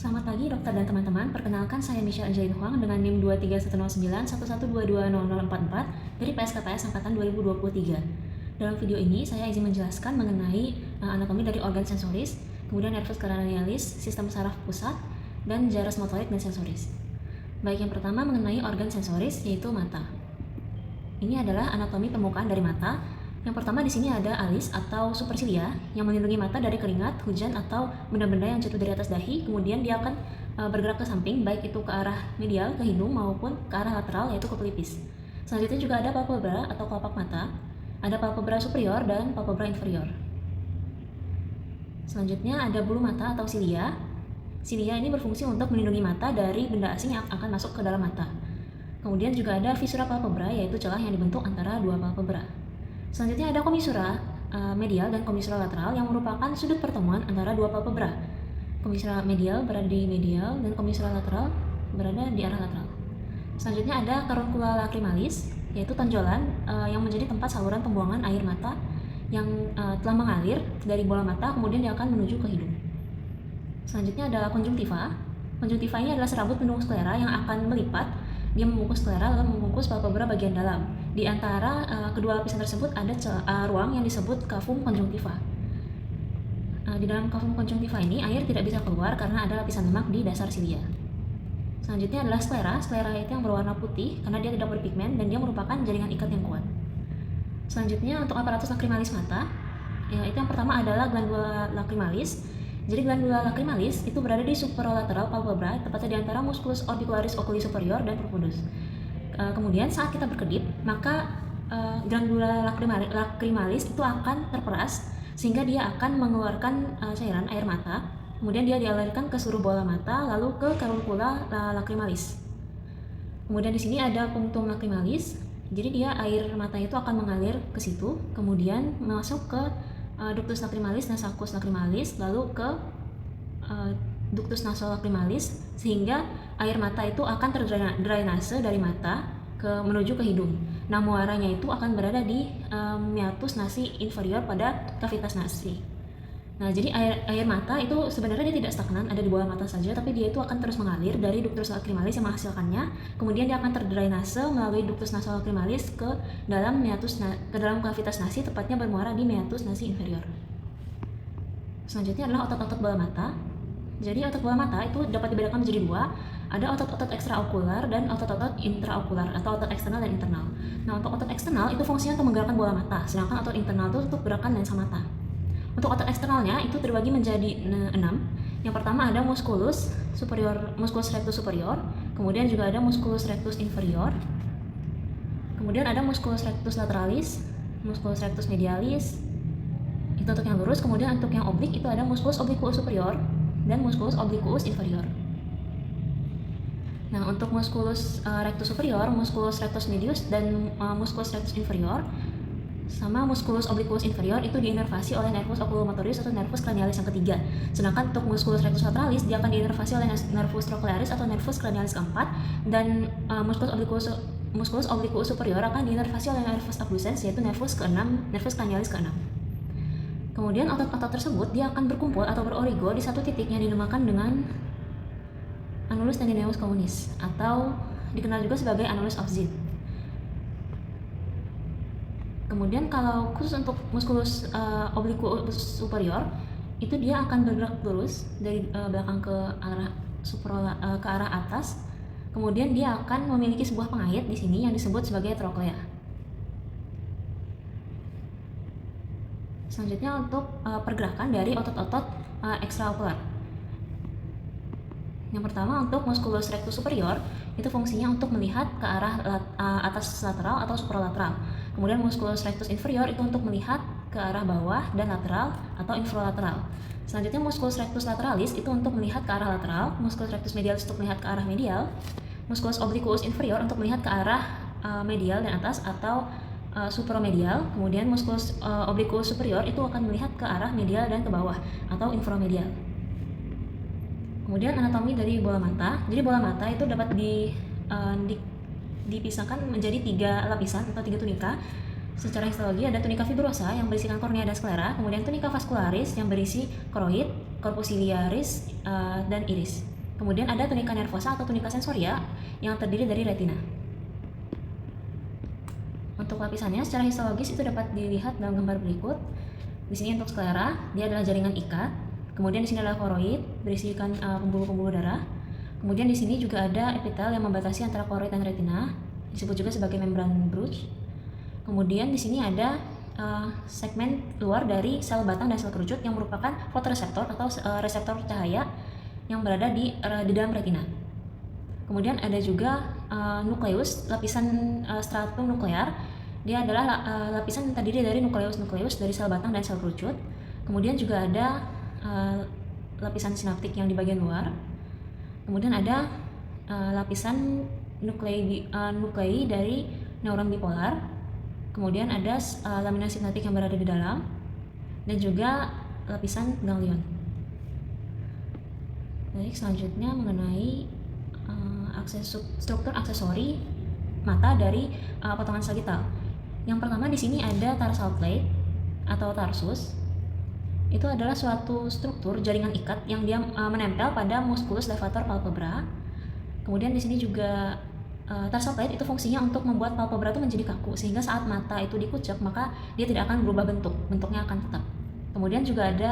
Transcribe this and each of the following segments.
Selamat pagi dokter dan teman-teman, perkenalkan saya Michelle Angelina Huang dengan NIM 2310911220044 dari PSKPS Angkatan 2023. Dalam video ini saya izin menjelaskan mengenai anatomi dari organ sensoris, kemudian nervus craniosalis, sistem saraf pusat, dan jaras motorik dan sensoris. Baik, yang pertama mengenai organ sensoris yaitu mata. Ini adalah anatomi permukaan dari mata. Yang pertama di sini ada alis atau supersilia yang melindungi mata dari keringat, hujan, atau benda-benda yang jatuh dari atas dahi. Kemudian dia akan bergerak ke samping, baik itu ke arah medial, ke hidung, maupun ke arah lateral, yaitu ke pelipis. Selanjutnya juga ada palpebra atau kelopak mata. Ada palpebra superior dan palpebra inferior. Selanjutnya ada bulu mata atau silia. Silia ini berfungsi untuk melindungi mata dari benda asing yang akan masuk ke dalam mata. Kemudian juga ada visura palpebra, yaitu celah yang dibentuk antara dua palpebra. Selanjutnya ada komisura medial dan komisura lateral yang merupakan sudut pertemuan antara dua palpebra. Komisura medial berada di medial dan komisura lateral berada di arah lateral. Selanjutnya ada caruncula lacrimalis, yaitu tonjolan yang menjadi tempat saluran pembuangan air mata yang telah mengalir dari bola mata, kemudian dia akan menuju ke hidung. Selanjutnya ada konjungtiva. Konjungtiva ini adalah serabut pendukung sklera yang akan melipat. Dia membungkus sklera lalu membungkus palpebra bagian dalam. Di antara kedua lapisan tersebut ada ruang yang disebut cavum conjunctiva. Di dalam cavum conjunctiva ini air tidak bisa keluar karena ada lapisan lemak di dasar silia. Selanjutnya adalah sklera. Sklera itu yang berwarna putih karena dia tidak berpigmen dan dia merupakan jaringan ikat yang kuat. Selanjutnya untuk aparatus lacrimalis mata, itu yang pertama adalah glandula lacrimalis. Jadi glandula lacrimalis itu berada di superolateral palpebra, tepatnya di antara musculus orbicularis oculi superior dan profundus. Kemudian saat kita berkedip, maka glandula lacrimalis itu akan terperas sehingga dia akan mengeluarkan cairan air mata. Kemudian dia dialirkan ke seluruh bola mata lalu ke caruncula lacrimalis. Kemudian di sini ada punctum lacrimalis. Jadi dia air mata itu akan mengalir ke situ, kemudian masuk ke ductus lacrimalis, nasacus lacrimalis, lalu ke ductus nasolacrimalis, sehingga air mata itu akan terdrainase dari mata menuju ke hidung. Nah, muaranya itu akan berada di meatus nasi inferior pada kavitas nasi. Nah, jadi air mata itu sebenarnya dia tidak stagnan ada di bawah mata saja, tapi dia itu akan terus mengalir dari ductus lacrimalis yang menghasilkannya, kemudian dia akan terdrainase melalui ductus nasolacrimalis ke dalam kavitas nasi, tepatnya bermuara di meatus nasi inferior. Selanjutnya adalah otot-otot bola mata. Jadi otot bola mata itu dapat dibedakan menjadi dua, ada otot-otot ekstraokular dan otot-otot intraokular atau otot eksternal dan internal. Nah, untuk otot eksternal itu fungsinya untuk menggerakkan bola mata, sedangkan otot internal itu untuk gerakan lensa mata. Untuk otot eksternalnya itu terbagi menjadi 6. Yang pertama ada musculus rectus superior, kemudian juga ada musculus rectus inferior, kemudian ada musculus rectus lateralis, musculus rectus medialis, itu untuk yang lurus. Kemudian untuk yang oblik itu ada musculus obliquus superior dan musculus obliquus inferior. Nah, untuk musculus rectus superior, musculus rectus medius, dan musculus rectus inferior sama musculus obliquus inferior itu diinervasi oleh nervus oculomotoris atau nervus cranialis yang ketiga. Sedangkan untuk musculus rectus lateralis dia akan diinervasi oleh nervus trochlearis atau nervus cranialis keempat, dan musculus obliquus superior akan diinervasi oleh nervus abducens yaitu nervus cranialis keenam. Kemudian otot-otot tersebut dia akan berkumpul atau berorigo di satu titik yang dinamakan dengan annulus tendineus communis atau dikenal juga sebagai annulus of Zinn. Kemudian kalau khusus untuk musculus obliquus superior itu dia akan bergerak lurus dari belakang ke arah atas. Kemudian dia akan memiliki sebuah pengait di sini yang disebut sebagai trochlea. Selanjutnya untuk pergerakan dari otot-otot ekstraokular. Yang pertama untuk musculus rectus superior itu fungsinya untuk melihat ke arah atas lateral atau supralateral. Kemudian musculus rectus inferior itu untuk melihat ke arah bawah dan lateral atau infralateral. Selanjutnya musculus rectus lateralis itu untuk melihat ke arah lateral, musculus rectus medialis untuk melihat ke arah medial, musculus obliquus inferior untuk melihat ke arah medial dan atas atau supromedial. Kemudian musculus obliquus superior itu akan melihat ke arah medial dan ke bawah atau inframedial. Kemudian anatomi dari bola mata. Jadi bola mata itu dapat dipisahkan menjadi 3 lapisan atau 3 tunika. Secara histologi ada tunika fibrosa yang berisikan kornea dan sklera, kemudian tunika vascularis yang berisi koroid, corpus ciliaris, dan iris. Kemudian ada tunika nervosa atau tunika sensoria yang terdiri dari retina. Untuk lapisannya secara histologis itu dapat dilihat dalam gambar berikut. Di sini untuk sklera, dia adalah jaringan ikat. Kemudian di sini adalah koroid, berisikan pembuluh-pembuluh darah. Kemudian di sini juga ada epitel yang membatasi antara koroid dan retina, disebut juga sebagai membran Bruch. Kemudian di sini ada segmen luar dari sel batang dan sel kerucut yang merupakan fotoreseptor atau reseptor cahaya yang berada di dalam retina. Kemudian ada juga nukleus, lapisan stratum nuklear. Dia adalah lapisan yang terdiri dari nukleus dari sel batang dan sel kerucut. Kemudian juga ada lapisan sinaptik yang di bagian luar. Kemudian ada lapisan nuklei dari neuron bipolar. Kemudian ada lamina sinaptik yang berada di dalam, dan juga lapisan ganglion. Baik, selanjutnya mengenai struktur aksesori mata dari potongan sagital. Yang pertama di sini ada tarsal plate atau tarsus. Itu adalah suatu struktur jaringan ikat yang dia menempel pada musculus levator palpebra. Kemudian di sini juga tarsal plate itu fungsinya untuk membuat palpebra itu menjadi kaku, sehingga saat mata itu dikucek maka dia tidak akan berubah bentuknya akan tetap. Kemudian juga ada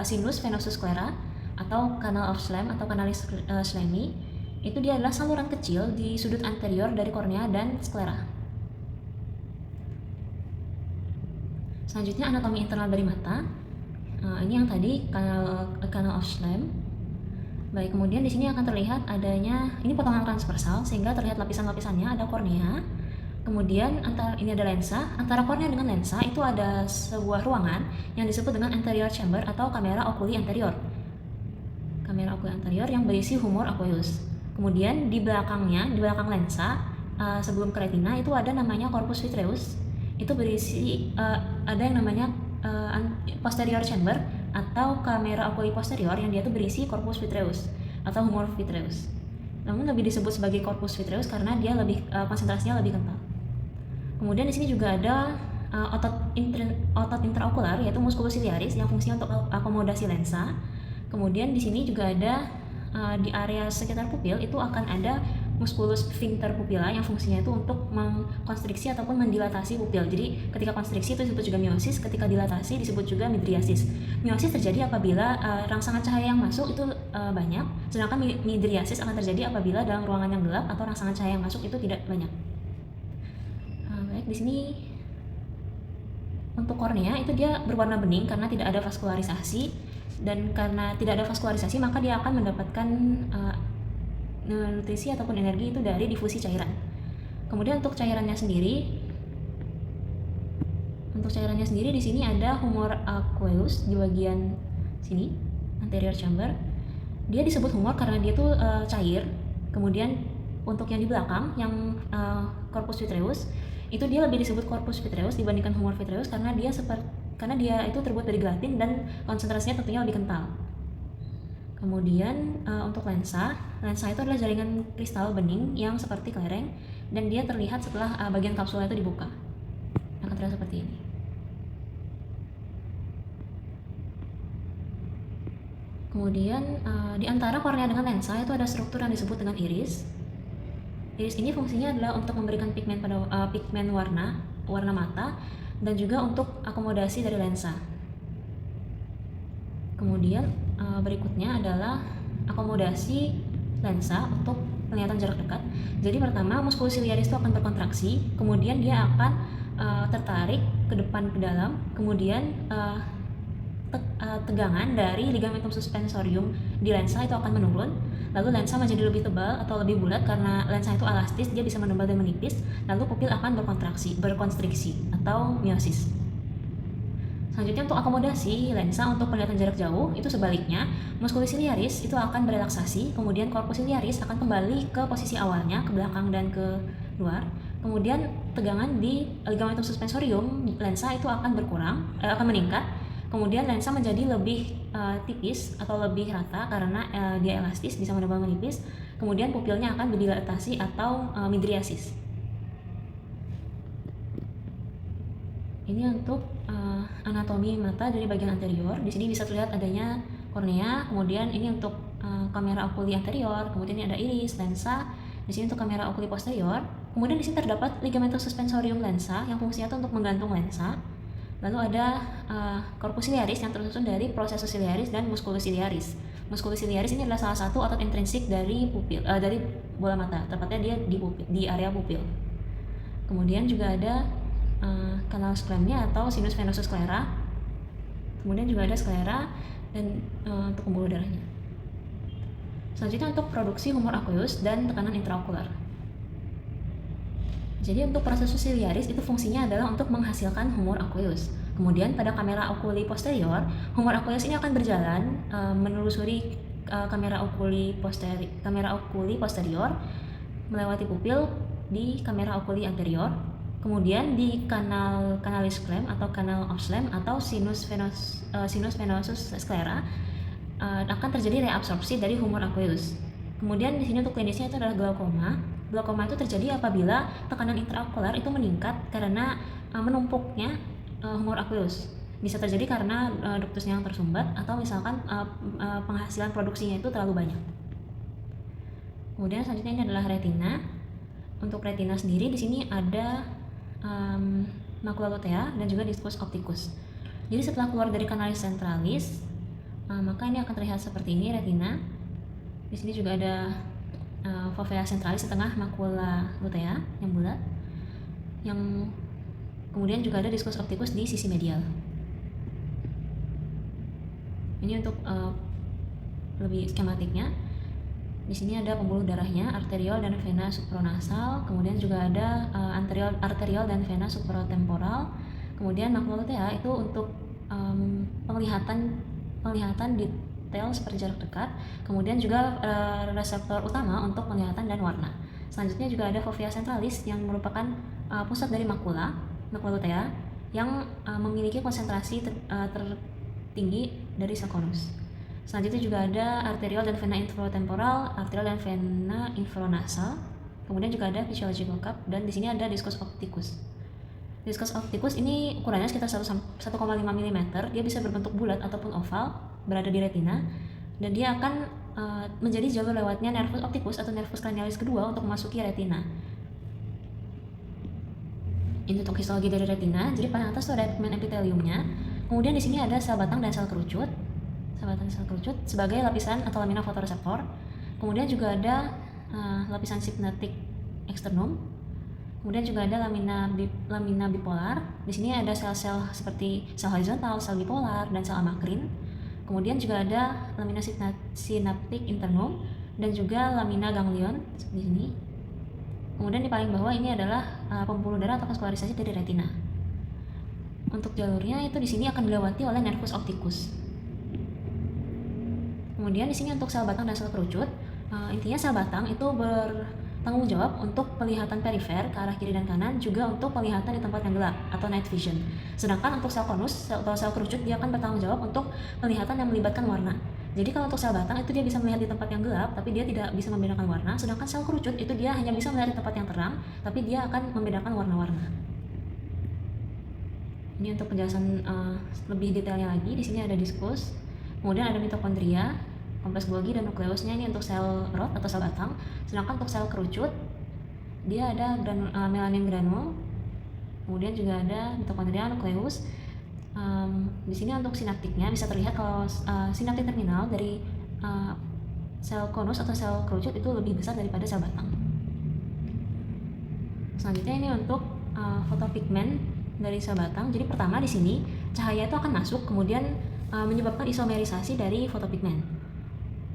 sinus venosus sclera atau canal of Schlemm atau canalis Schlemmi. Itu dia adalah saluran kecil di sudut anterior dari kornea dan sklera. Selanjutnya anatomi internal dari mata. Ini yang tadi canal of Schlemm. Baik, kemudian di sini akan terlihat adanya ini potongan transversal sehingga terlihat lapisan-lapisannya, ada kornea. Kemudian ini ada lensa. Antara kornea dengan lensa itu ada sebuah ruangan yang disebut dengan anterior chamber atau kamera oculi anterior. Kamera oculi anterior yang berisi humor aqueous. Kemudian di belakang lensa sebelum ke retina itu ada namanya corpus vitreus. Itu berisi ada yang namanya posterior chamber atau kamera oculi posterior yang dia itu berisi corpus vitreus atau humor vitreus. Namun lebih disebut sebagai corpus vitreus karena dia lebih konsentrasinya lebih kental. Kemudian di sini juga ada otot intraokular yaitu musculus ciliaris yang fungsinya untuk akomodasi lensa. Kemudian di sini juga ada di area sekitar pupil itu akan ada musculus sphincter pupilla yang fungsinya itu untuk mengkonstriksi ataupun mendilatasi pupil. Jadi ketika konstriksi itu disebut juga miosis, ketika dilatasi disebut juga midriasis. Miosis terjadi apabila rangsangan cahaya yang masuk itu banyak, sedangkan midriasis akan terjadi apabila dalam ruangan yang gelap atau rangsangan cahaya yang masuk itu tidak banyak. Baik, di sini untuk kornea itu dia berwarna bening karena tidak ada vaskularisasi. Dan karena tidak ada vaskularisasi maka dia akan mendapatkan nutrisi ataupun energi itu dari difusi cairan. Kemudian untuk cairannya sendiri di sini ada humor aqueous di bagian sini anterior chamber. Dia disebut humor karena dia tuh cair. Kemudian untuk yang di belakang yang corpus vitreus itu dia lebih disebut corpus vitreus dibandingkan humor vitreus karena dia itu terbuat dari gelatin dan konsentrasinya tentunya lebih kental. Kemudian untuk lensa itu adalah jaringan kristal bening yang seperti kelereng dan dia terlihat setelah bagian kapsulnya itu dibuka. Akan terlihat seperti ini. Kemudian di antara kornea dengan lensa itu ada struktur yang disebut dengan iris. Iris ini fungsinya adalah untuk memberikan pigmen warna mata dan juga untuk akomodasi dari lensa. Kemudian berikutnya adalah akomodasi lensa untuk penglihatan jarak dekat. Jadi pertama musculus ciliaris itu akan berkontraksi, kemudian dia akan tertarik ke depan ke dalam, kemudian tegangan dari ligamentum suspensorium di lensa itu akan menurun. Lalu lensa menjadi lebih tebal atau lebih bulat karena lensa itu elastis, dia bisa menebal dan menipis. Lalu pupil akan berkonstriksi atau miosis. Selanjutnya untuk akomodasi lensa untuk penglihatan jarak jauh itu sebaliknya, musculus ciliaris itu akan berelaksasi, kemudian corpus ciliaris akan kembali ke posisi awalnya, ke belakang dan ke luar. Kemudian tegangan di ligamentum suspensorium lensa itu akan meningkat. Kemudian lensa menjadi lebih tipis atau lebih rata karena dia elastis, bisa menebal menipis. Kemudian pupilnya akan berdilatasi atau midriasis. Ini untuk anatomi mata dari bagian anterior. Di sini bisa terlihat adanya kornea, kemudian ini untuk kamera okuli anterior, kemudian ini ada iris, lensa. Di sini untuk kamera okuli posterior. Kemudian di sini terdapat ligamen suspensorium lensa yang fungsinya itu untuk menggantung lensa. Lalu ada corpus ciliaris yang tersusun dari processus ciliaris dan musculus ciliaris. Musculus ciliaris ini adalah salah satu otot intrinsik dari pupil, dari bola mata, tepatnya dia di area pupil. Kemudian juga ada kanal sclera atau sinus venosus sclera. Kemudian juga ada sclera dan untuk pembuluh darahnya. Selanjutnya untuk produksi humor aqueous dan tekanan intraokular. Jadi untuk processus ciliaris itu fungsinya adalah untuk menghasilkan humor aqueous. Kemudian pada kamera okuli posterior, humor aqueous ini akan berjalan menelusuri kamera okuli posterior melewati pupil di kamera okuli anterior. Kemudian di kanalis clem atau canal of Schlemm atau sinus venosus sclera akan terjadi reabsorpsi dari humor aqueous. Kemudian di sini untuk klinisnya itu adalah glaukoma. Glaukoma itu terjadi apabila tekanan intraokular itu meningkat karena menumpuknya humor aqueous. Bisa terjadi karena duktusnya yang tersumbat atau misalkan penghasilan produksinya itu terlalu banyak. Kemudian selanjutnya ini adalah retina. Untuk retina sendiri di sini ada macula lutea dan juga discus opticus. Jadi setelah keluar dari canalis centralis, maka ini akan terlihat seperti ini retina. Di sini juga ada fovea centralis setengah macula lutea yang bulat. Yang kemudian juga ada discus opticus di sisi medial. Ini untuk lebih skematiknya. Di sini ada pembuluh darahnya, arteriol dan vena supranasal, kemudian juga ada arteriol dan vena supratemporal. Kemudian macula lutea itu untuk penglihatan detail seperti jarak dekat, kemudian juga reseptor utama untuk penglihatan dan warna. Selanjutnya juga ada fovea centralis yang merupakan pusat dari macula lutea yang memiliki konsentrasi tertinggi dari sel konus. Selanjutnya juga ada arteriol dan vena infratemporal, arteriol dan vena infranasal. Kemudian juga ada physiological cup dan di sini ada discus opticus. Discus opticus ini ukurannya sekitar 1,5 mm. Dia bisa berbentuk bulat ataupun oval, berada di retina, dan dia akan menjadi jalur lewatnya nervus opticus atau nervus cranialis kedua untuk memasuki retina. Ini untuk histologi dari retina. Jadi paling atas itu ada pigmen epiteliumnya. Kemudian di sini ada sel batang dan sel kerucut. Sel batang dan sel kerucut sebagai lapisan atau lamina fotoreseptor. Kemudian juga ada lapisan synaptic externum. Kemudian juga ada lamina bipolar. Di sini ada sel-sel seperti sel horizontal, sel bipolar, dan sel amakrin. Kemudian juga ada lamina synaptic internum dan juga lamina ganglion di sini. Kemudian di paling bawah ini adalah pembuluh darah atau vaskularisasi dari retina. Untuk jalurnya itu di sini akan dilewati oleh nervus opticus. Kemudian di sini untuk sel batang dan sel kerucut, intinya sel batang itu bertanggung jawab untuk penglihatan perifer ke arah kiri dan kanan, juga untuk penglihatan di tempat yang gelap atau night vision. Sedangkan untuk sel konus atau sel kerucut dia akan bertanggung jawab untuk penglihatan yang melibatkan warna. Jadi kalau untuk sel batang itu dia bisa melihat di tempat yang gelap, tapi dia tidak bisa membedakan warna. Sedangkan sel kerucut itu dia hanya bisa melihat di tempat yang terang, tapi dia akan membedakan warna-warna. Ini untuk penjelasan lebih detailnya lagi. Di sini ada diskus, kemudian ada mitokondria, kompleks Golgi dan nukleusnya ini untuk sel rod atau sel batang. Sedangkan untuk sel kerucut dia ada melanin granul, kemudian juga ada mitokondria, nukleus. Di sini untuk sinaptiknya bisa terlihat kalau sinaptik terminal dari sel konus atau sel kerucut itu lebih besar daripada sel batang. Selanjutnya ini untuk fotopigmen dari sel batang. Jadi pertama di sini cahaya itu akan masuk, kemudian menyebabkan isomerisasi dari fotopigmen.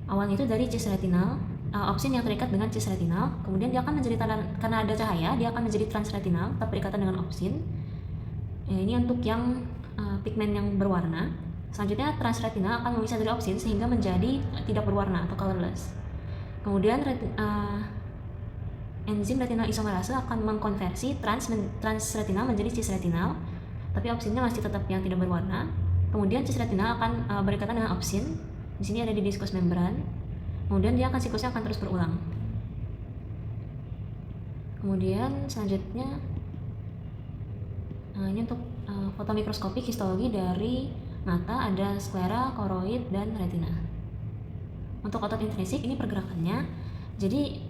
Awalnya itu dari cis retinal, opsin yang terikat dengan cis retinal, kemudian dia akan menjadi karena ada cahaya, dia akan menjadi transretinal, tetap berikatan dengan opsin. Ini untuk yang pigmen yang berwarna. Selanjutnya transretinal akan memisah dari opsin sehingga menjadi tidak berwarna atau colorless. Kemudian enzim retinal isomerase akan mengkonversi transretinal menjadi cisretinal, tapi opsinnya masih tetap yang tidak berwarna. Kemudian cisretinal akan berikatan dengan opsin. Di sini ada di diskus membran. Kemudian dia siklusnya akan terus berulang. Kemudian selanjutnya ini untuk fotomikroskopik histologi dari mata ada sklera, koroid, dan retina. Untuk otot intrinsik ini pergerakannya, jadi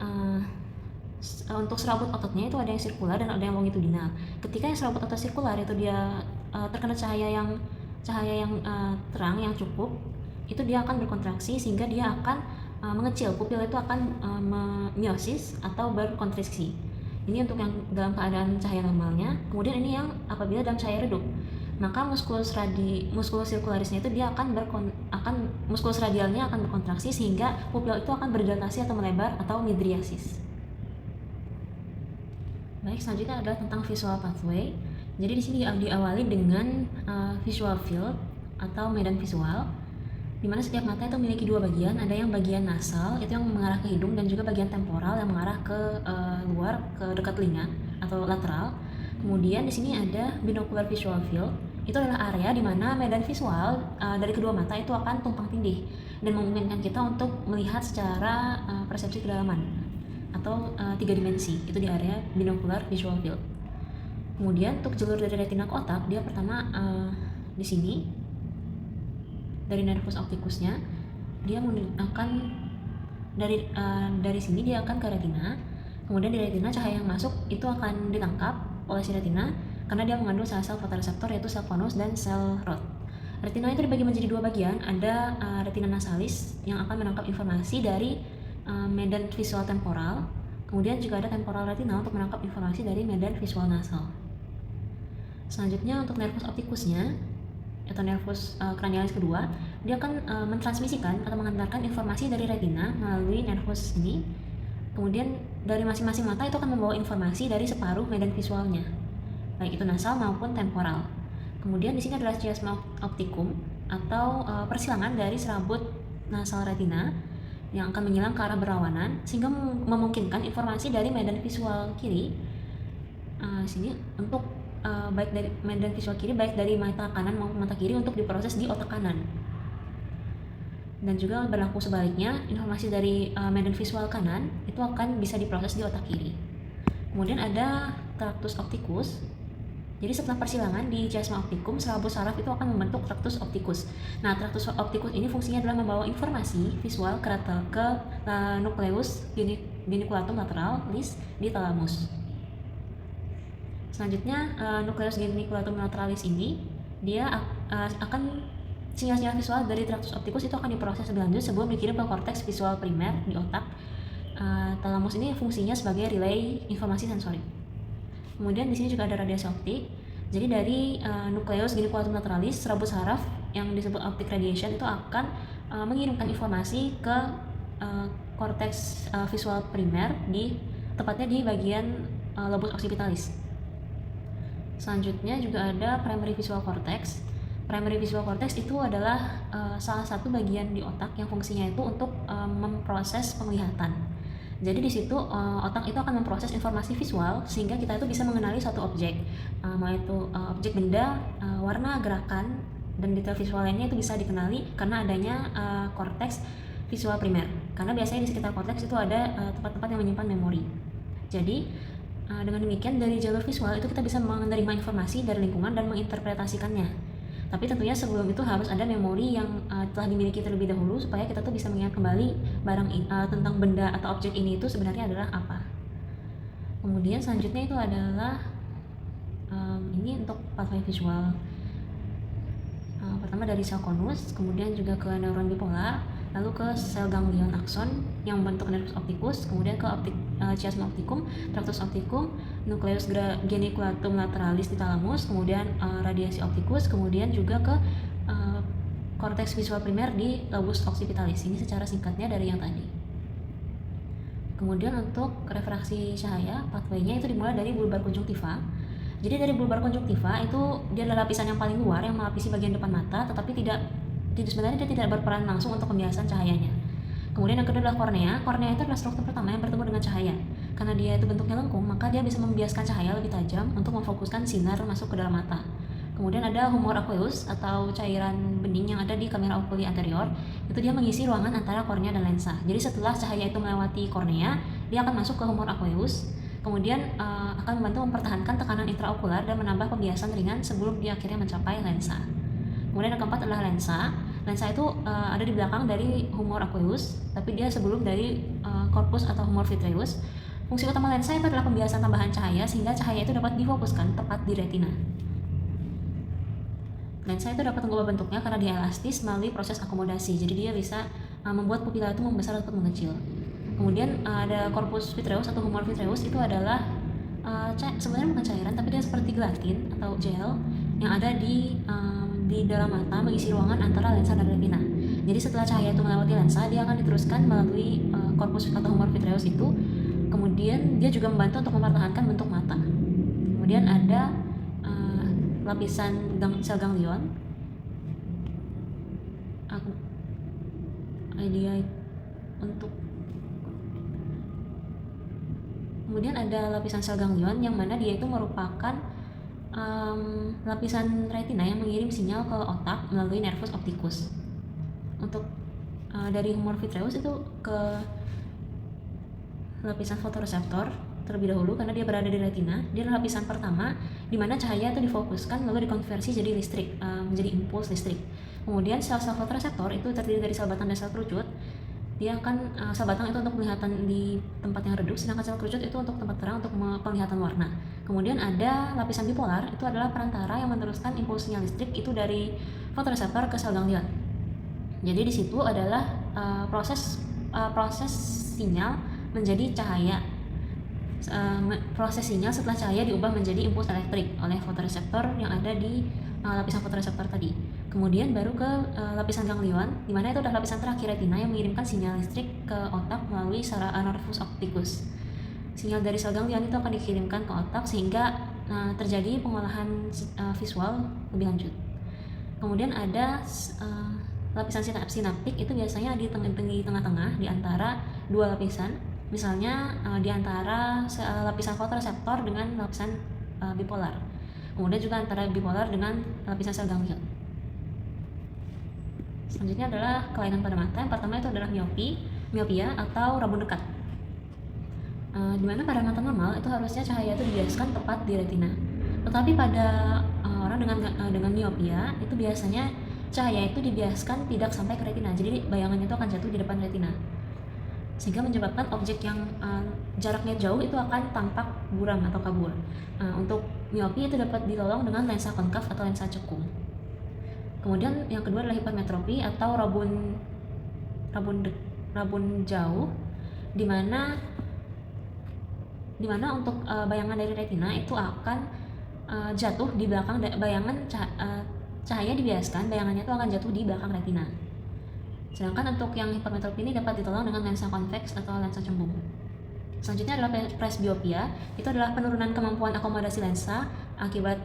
untuk serabut ototnya itu ada yang sirkular dan ada yang longitudinal. Ketika yang serabut otot sirkular itu dia terkena cahaya yang terang yang cukup, itu dia akan berkontraksi sehingga dia akan mengecil, pupil itu akan miosis atau berkontriksi. Ini untuk yang dalam keadaan cahaya normalnya. Kemudian ini yang apabila dalam cahaya redup, maka muskulus sirkularisnya itu dia muskulus radialnya akan berkontraksi sehingga pupil itu akan berdilatasi atau melebar atau midriasis. Baik, selanjutnya adalah tentang visual pathway. Jadi di sini diawali dengan visual field atau medan visual, di mana setiap mata itu memiliki dua bagian. Ada yang bagian nasal itu yang mengarah ke hidung, dan juga bagian temporal yang mengarah ke luar, ke dekat telinga atau lateral. Kemudian di sini ada binocular visual field. Itu adalah area di mana medan visual dari kedua mata itu akan tumpang tindih dan memungkinkan kita untuk melihat secara persepsi kedalaman atau 3 dimensi. Itu di area binocular visual field. Kemudian untuk jalur dari retina ke otak, dia pertama di sini dari nervus opticusnya, dia akan dari sini dia akan ke retina. Kemudian di retina cahaya yang masuk itu akan ditangkap oleh si retina karena dia mengandung sel-sel fotoreseptor yaitu sel konus dan sel rod. Retina itu dibagi menjadi dua bagian. Ada retina nasalis yang akan menangkap informasi dari medan visual temporal. Kemudian juga ada temporal retina untuk menangkap informasi dari medan visual nasal. Selanjutnya untuk nervus opticusnya atau nervus cranialis kedua, dia akan mentransmisikan atau mengantarkan informasi dari retina melalui nervus ini. Kemudian dari masing-masing mata itu akan membawa informasi dari separuh medan visualnya, baik itu nasal maupun temporal. Kemudian di sini adalah chiasma opticum atau persilangan dari serabut nasal retina yang akan menyilang ke arah berlawanan sehingga memungkinkan informasi dari medan visual kiri sini untuk baik dari medan visual kiri, baik dari mata kanan maupun mata kiri untuk diproses di otak kanan. Dan juga berlaku sebaliknya, informasi dari medan visual kanan itu akan bisa diproses di otak kiri. Kemudian ada tractus opticus. Jadi setelah persilangan di chiasma opticum, serabut saraf itu akan membentuk tractus opticus. Nah, tractus opticus ini fungsinya adalah membawa informasi visual ke nucleus geniculatum lateralis di thalamus. Selanjutnya, nucleus geniculatum lateralis ini dia akan sinyal-sinyal visual dari tractus opticus itu akan diproses lebih lanjut sebelum dikirim ke korteks visual primer di otak. Thalamus ini fungsinya sebagai relay informasi sensorik. Kemudian di sini juga ada radiasi optik. Jadi dari nucleus geniculatum lateralis, serabut saraf yang disebut optic radiation itu akan mengirimkan informasi ke korteks visual primer tepatnya di bagian lobus occipitalis. Selanjutnya juga ada primary visual cortex. Primary visual cortex itu adalah salah satu bagian di otak yang fungsinya itu untuk memproses penglihatan. Jadi di situ otak itu akan memproses informasi visual sehingga kita itu bisa mengenali suatu objek, mau itu objek benda, warna, gerakan, dan detail visual lainnya itu bisa dikenali karena adanya korteks visual primer. Karena biasanya di sekitar korteks itu ada tempat-tempat yang menyimpan memori. Jadi dengan demikian dari jalur visual itu kita bisa menerima informasi dari lingkungan dan menginterpretasikannya. Tapi tentunya sebelum itu harus ada memori yang telah dimiliki terlebih dahulu supaya kita tuh bisa mengingat kembali barang tentang benda atau objek ini itu sebenarnya adalah apa. Kemudian selanjutnya itu adalah ini untuk pathway visual. Pertama dari sel konus, kemudian juga ke neuron bipolar, lalu ke sel ganglion akson yang membentuk nervus opticus, kemudian ke chiasma opticum, tractus opticum, nucleus geniculatum lateralis di thalamus, kemudian radiasi opticus, kemudian juga ke korteks visual primer di lobus occipitalis. Ini secara singkatnya dari yang tadi. Kemudian untuk refraksi cahaya, pathway-nya itu dimulai dari bulbar konjungtiva. Jadi dari bulbar konjungtiva itu dia adalah lapisan yang paling luar yang melapisi bagian depan mata, tetapi sebenarnya dia tidak berperan langsung untuk pembiasan cahayanya. Kemudian yang kedua adalah kornea. Kornea itu adalah struktur pertama yang bertemu dengan cahaya. Karena dia itu bentuknya lengkung, maka dia bisa membiaskan cahaya lebih tajam untuk memfokuskan sinar masuk ke dalam mata. Kemudian ada humor aqueous atau cairan bening yang ada di kamera oculi anterior. Itu dia mengisi ruangan antara kornea dan lensa. Jadi setelah cahaya itu melewati kornea, dia akan masuk ke humor aqueous. Kemudian akan membantu mempertahankan tekanan intraokular dan menambah pembiasan ringan sebelum dia akhirnya mencapai lensa. Kemudian yang keempat adalah lensa. Lensa itu ada di belakang dari humor aqueous, tapi dia sebelum dari corpus atau humor vitreous. Fungsi utama lensa itu adalah pembiasan tambahan cahaya sehingga cahaya itu dapat difokuskan tepat di retina. Lensa itu dapat mengubah bentuknya karena dia elastis melalui proses akomodasi, jadi dia bisa membuat pupila itu membesar atau mengecil. Kemudian ada corpus vitreous atau humor vitreous, itu adalah sebenarnya bukan cairan, tapi dia seperti gelatin atau gel yang ada di dalam mata mengisi ruangan antara lensa dan retina. Jadi setelah cahaya itu melewati lensa, dia akan diteruskan melalui corpus atau humor vitreous itu. Kemudian dia juga membantu untuk mempertahankan bentuk mata. Kemudian ada lapisan sel ganglion. Kemudian ada lapisan sel ganglion yang mana dia itu merupakan lapisan retina yang mengirim sinyal ke otak melalui nervus opticus. Untuk dari humor vitreous itu ke lapisan fotoreseptor terlebih dahulu karena dia berada di retina. Dia adalah lapisan pertama di mana cahaya itu difokuskan lalu dikonversi jadi listrik, menjadi impuls listrik. Kemudian sel-sel fotoreseptor itu terdiri dari sel batang dan sel kerucut. Dia akan sel batang itu untuk penglihatan di tempat yang redup, sedangkan sel kerucut itu untuk tempat terang untuk penglihatan warna. Kemudian ada lapisan bipolar, itu adalah perantara yang meneruskan impuls sinyal listrik itu dari fotoreseptor ke sel ganglion. Jadi di situ adalah proses sinyal menjadi cahaya. Proses sinyal setelah cahaya diubah menjadi impuls elektrik oleh fotoreseptor yang ada di lapisan fotoreseptor tadi. Kemudian baru ke lapisan ganglion, di mana itu adalah lapisan terakhir retina yang mengirimkan sinyal listrik ke otak melalui nervus opticus. Sinyal dari sel ganglion itu akan dikirimkan ke otak sehingga terjadi pengolahan visual lebih lanjut. Kemudian ada lapisan sinaptik, itu biasanya di tengah-tengah di antara dua lapisan. Misalnya di antara lapisan fotoreseptor dengan lapisan bipolar. Kemudian juga antara bipolar dengan lapisan sel ganglion. Selanjutnya adalah kelainan pada mata. Yang pertama itu adalah miopia atau rabun dekat. Di mana pada mata normal itu harusnya cahaya itu dibiaskan tepat di retina. Tetapi pada orang dengan miopia itu biasanya cahaya itu dibiaskan tidak sampai ke retina. Jadi bayangan itu akan jatuh di depan retina, sehingga menyebabkan objek yang jaraknya jauh itu akan tampak buram atau kabur. Untuk miopi itu dapat ditolong dengan lensa konkav atau lensa cekung. Kemudian yang kedua adalah hipermetropi atau rabun jauh, di mana untuk bayangan dari retina itu akan jatuh di belakang cahaya dibiaskan, bayangannya itu akan jatuh di belakang retina. Sedangkan untuk yang hipermetropi ini dapat ditolong dengan lensa konveks atau lensa cembung. Selanjutnya adalah presbiopia. Itu adalah penurunan kemampuan akomodasi lensa akibat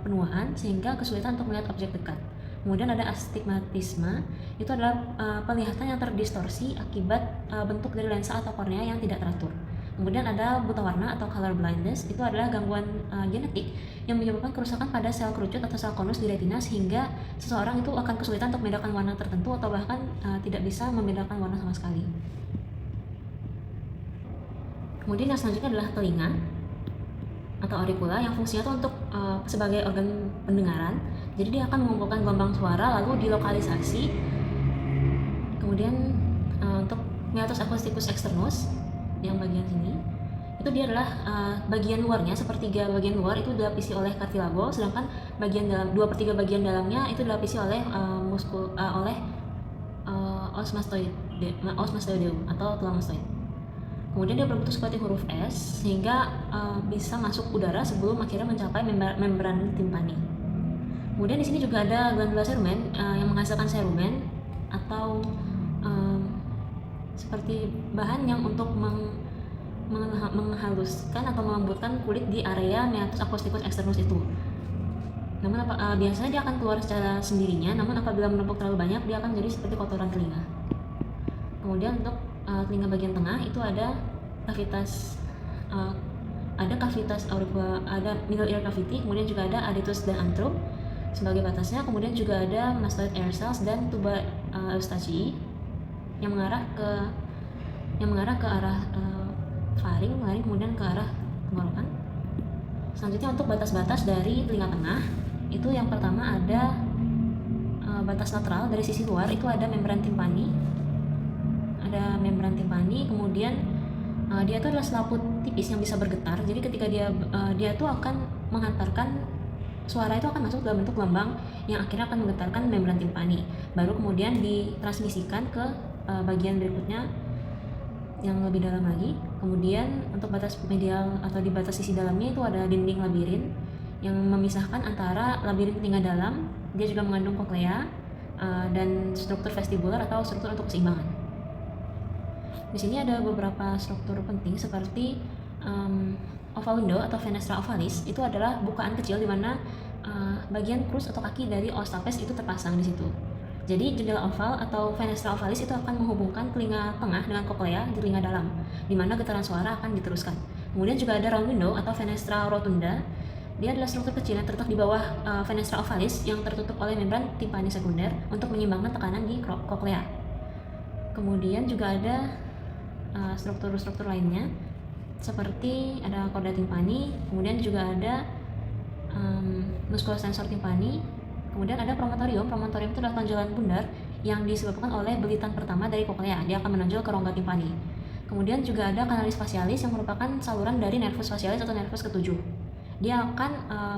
penuaan sehingga kesulitan untuk melihat objek dekat. Kemudian ada astigmatisme. Itu adalah penglihatan yang terdistorsi akibat bentuk dari lensa atau kornea yang tidak teratur. Kemudian ada buta warna atau color blindness. Itu adalah gangguan genetik yang menyebabkan kerusakan pada sel kerucut atau sel konus di retina sehingga seseorang itu akan kesulitan untuk membedakan warna tertentu atau bahkan tidak bisa membedakan warna sama sekali. Kemudian yang selanjutnya adalah telinga atau auricula yang fungsinya itu untuk sebagai organ pendengaran. Jadi dia akan mengumpulkan gelombang suara lalu dilokalisasi. Kemudian untuk meatus acousticus externus yang bagian sini itu dia adalah bagian luarnya, sepertiga bagian luar itu dilapisi oleh cartilago, sedangkan bagian dalam 2/3 bagian dalamnya itu dilapisi oleh osmastoideum atau tulang mastoid. Kemudian dia berbentuk seperti huruf S sehingga bisa masuk udara sebelum akhirnya mencapai membran timpani. Kemudian di sini juga ada glandula cerumen yang menghasilkan cerumen atau seperti bahan yang untuk menghaluskan atau melembutkan kulit di area meatus acousticus externus itu. Namun biasanya dia akan keluar secara sendirinya, namun apabila menumpuk terlalu banyak dia akan jadi seperti kotoran telinga. Kemudian untuk telinga bagian tengah itu ada cavitas auricula, ada middle ear cavity, kemudian juga ada adytus dan antrum sebagai batasnya. Kemudian juga ada mastoid air cells dan tuba eustachii yang mengarah ke arah faring, kemudian ke arah tenggorokan. Selanjutnya untuk batas-batas dari telinga tengah itu yang pertama ada batas lateral dari sisi luar itu ada membran timpani. Kemudian dia itu adalah selaput tipis yang bisa bergetar. Jadi ketika dia tuh akan menghantarkan suara itu akan masuk dalam bentuk gelombang yang akhirnya akan menggetarkan membran timpani. Baru kemudian ditransmisikan ke bagian berikutnya yang lebih dalam lagi. Kemudian untuk batas medial atau di batas sisi dalamnya itu ada dinding labirin yang memisahkan antara labirin telinga dalam, dia juga mengandung koklea dan struktur vestibular atau struktur untuk keseimbangan. Di sini ada beberapa struktur penting seperti oval window atau fenestra ovalis. Itu adalah bukaan kecil di mana bagian krus atau kaki dari os stapes itu terpasang di situ. Jadi jendela oval atau fenestra ovalis itu akan menghubungkan telinga tengah dengan koklea di telinga dalam, di mana getaran suara akan diteruskan. Kemudian juga ada round window atau fenestra rotunda. Dia adalah struktur kecil yang terletak di bawah fenestra ovalis yang tertutup oleh membran timpani sekunder untuk menyeimbangkan tekanan di koklea. Kemudian juga ada struktur-struktur lainnya seperti ada korda timpani, kemudian juga ada musculus tensor timpani, kemudian ada promontorium. Promontorium itu adalah tonjolan bundar yang disebabkan oleh belitan pertama dari koklea, dia akan menonjol ke rongga timpani. Kemudian juga ada canalis facialis yang merupakan saluran dari nervus facialis atau nervus ketujuh. Dia akan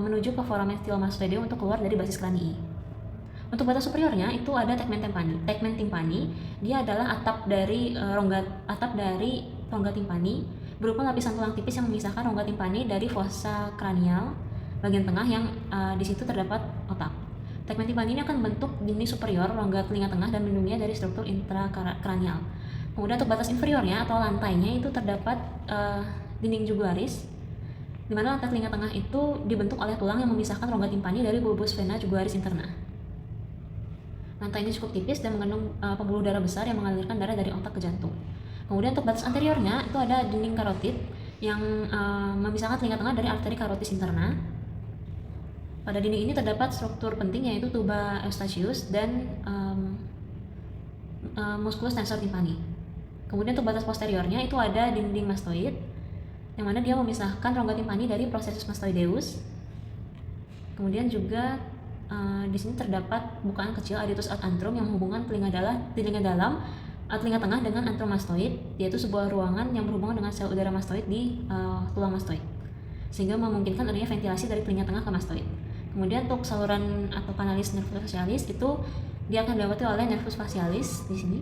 menuju ke foramen stylomastoideo untuk keluar dari basis kranii. Untuk batas superiornya itu ada tegmen timpani. Tegmen timpani dia adalah atap dari rongga timpani berupa lapisan tulang tipis yang memisahkan rongga timpani dari fossa kranial bagian tengah yang di situ terdapat otak. Tegmen timpani ini akan membentuk dinding superior rongga telinga tengah dan melindunginya dari struktur intrakranial. Kemudian untuk batas inferiornya atau lantainya itu terdapat dinding jugularis, di mana lantai telinga tengah itu dibentuk oleh tulang yang memisahkan rongga timpani dari bulbus vena jugularis interna. Lantai ini cukup tipis dan mengandung pembuluh darah besar yang mengalirkan darah dari otak ke jantung. Kemudian untuk batas anteriornya itu ada dinding karotid yang memisahkan telinga tengah dari arteri karotis interna. Pada dinding ini terdapat struktur penting yaitu tuba eustachius dan musculus tensor timpani. Kemudian untuk batas posteriornya itu ada dinding mastoid yang mana dia memisahkan rongga timpani dari processus mastoideus. Kemudian juga di sini terdapat bukaan kecil adytus ad antrum yang menghubungkan telinga tengah dengan antromastoid, yaitu sebuah ruangan yang berhubungan dengan sel udara mastoid di tulang mastoid, sehingga memungkinkan adanya ventilasi dari telinga tengah ke mastoid. Kemudian untuk saluran atau kanalis nervus facialis itu dia akan dilewati oleh nervus facialis di sini,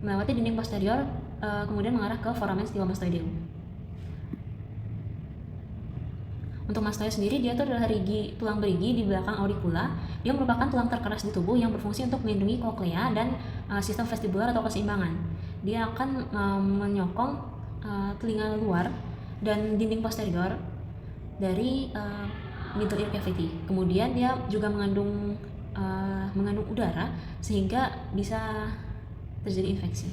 melewati dinding posterior, kemudian mengarah ke foramen stylomastoideum. Untuk mastoid sendiri dia itu adalah tulang berigi di belakang auricula. Dia merupakan tulang terkeras di tubuh yang berfungsi untuk melindungi koklea dan sistem vestibular atau keseimbangan. Dia akan menyokong telinga luar dan dinding posterior dari middle ear cavity. Kemudian dia juga mengandung udara sehingga bisa terjadi infeksi.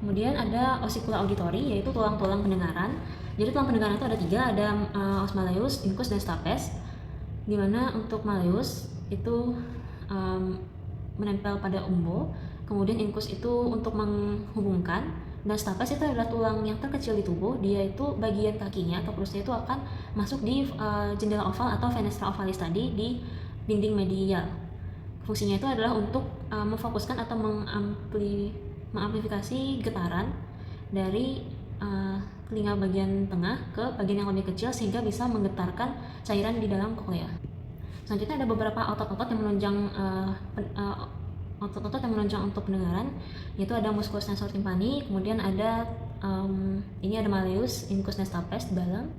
Kemudian ada ossicula auditori, yaitu tulang-tulang pendengaran. Jadi tulang pendengaran itu ada 3, ada os malleus, incus, dan stapes. Di mana untuk malleus itu menempel pada umbo, kemudian incus itu untuk menghubungkan, dan stapes itu adalah tulang yang terkecil di tubuh. Dia itu bagian kakinya atau perusnya itu akan masuk di jendela oval atau fenestra ovalis tadi di dinding medial. Fungsinya itu adalah untuk memfokuskan atau mengamplifikasi getaran dari telinga bagian tengah ke bagian yang lebih kecil sehingga bisa menggetarkan cairan di dalam koklea. Selanjutnya ada beberapa otot-otot yang menunjang untuk pendengaran, yaitu ada musculus tensor timpani, kemudian ada ini ada malleus, incus, dan stapes di dalam.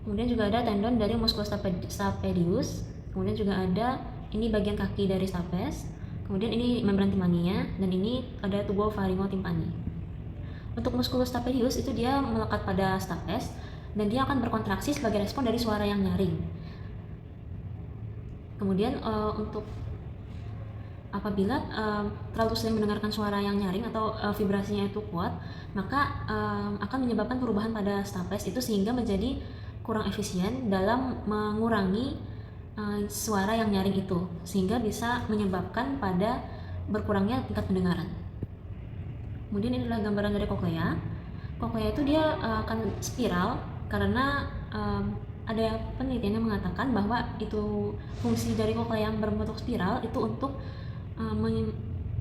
Kemudian juga ada tendon dari musculus stapedius, kemudian juga ada ini bagian kaki dari stapes, kemudian ini membran timpaninya, dan ini ada tubo faringotimpani. Untuk musculus stapedius itu dia melekat pada stapes dan dia akan berkontraksi sebagai respon dari suara yang nyaring. Kemudian untuk apabila terlalu sering mendengarkan suara yang nyaring atau vibrasinya itu kuat, maka akan menyebabkan perubahan pada stapes itu sehingga menjadi kurang efisien dalam mengurangi suara yang nyaring itu, sehingga bisa menyebabkan pada berkurangnya tingkat pendengaran. Kemudian ini adalah gambaran dari koklea. Koklea itu dia akan spiral karena ada penelitian yang mengatakan bahwa itu fungsi dari koklea yang berbentuk spiral itu untuk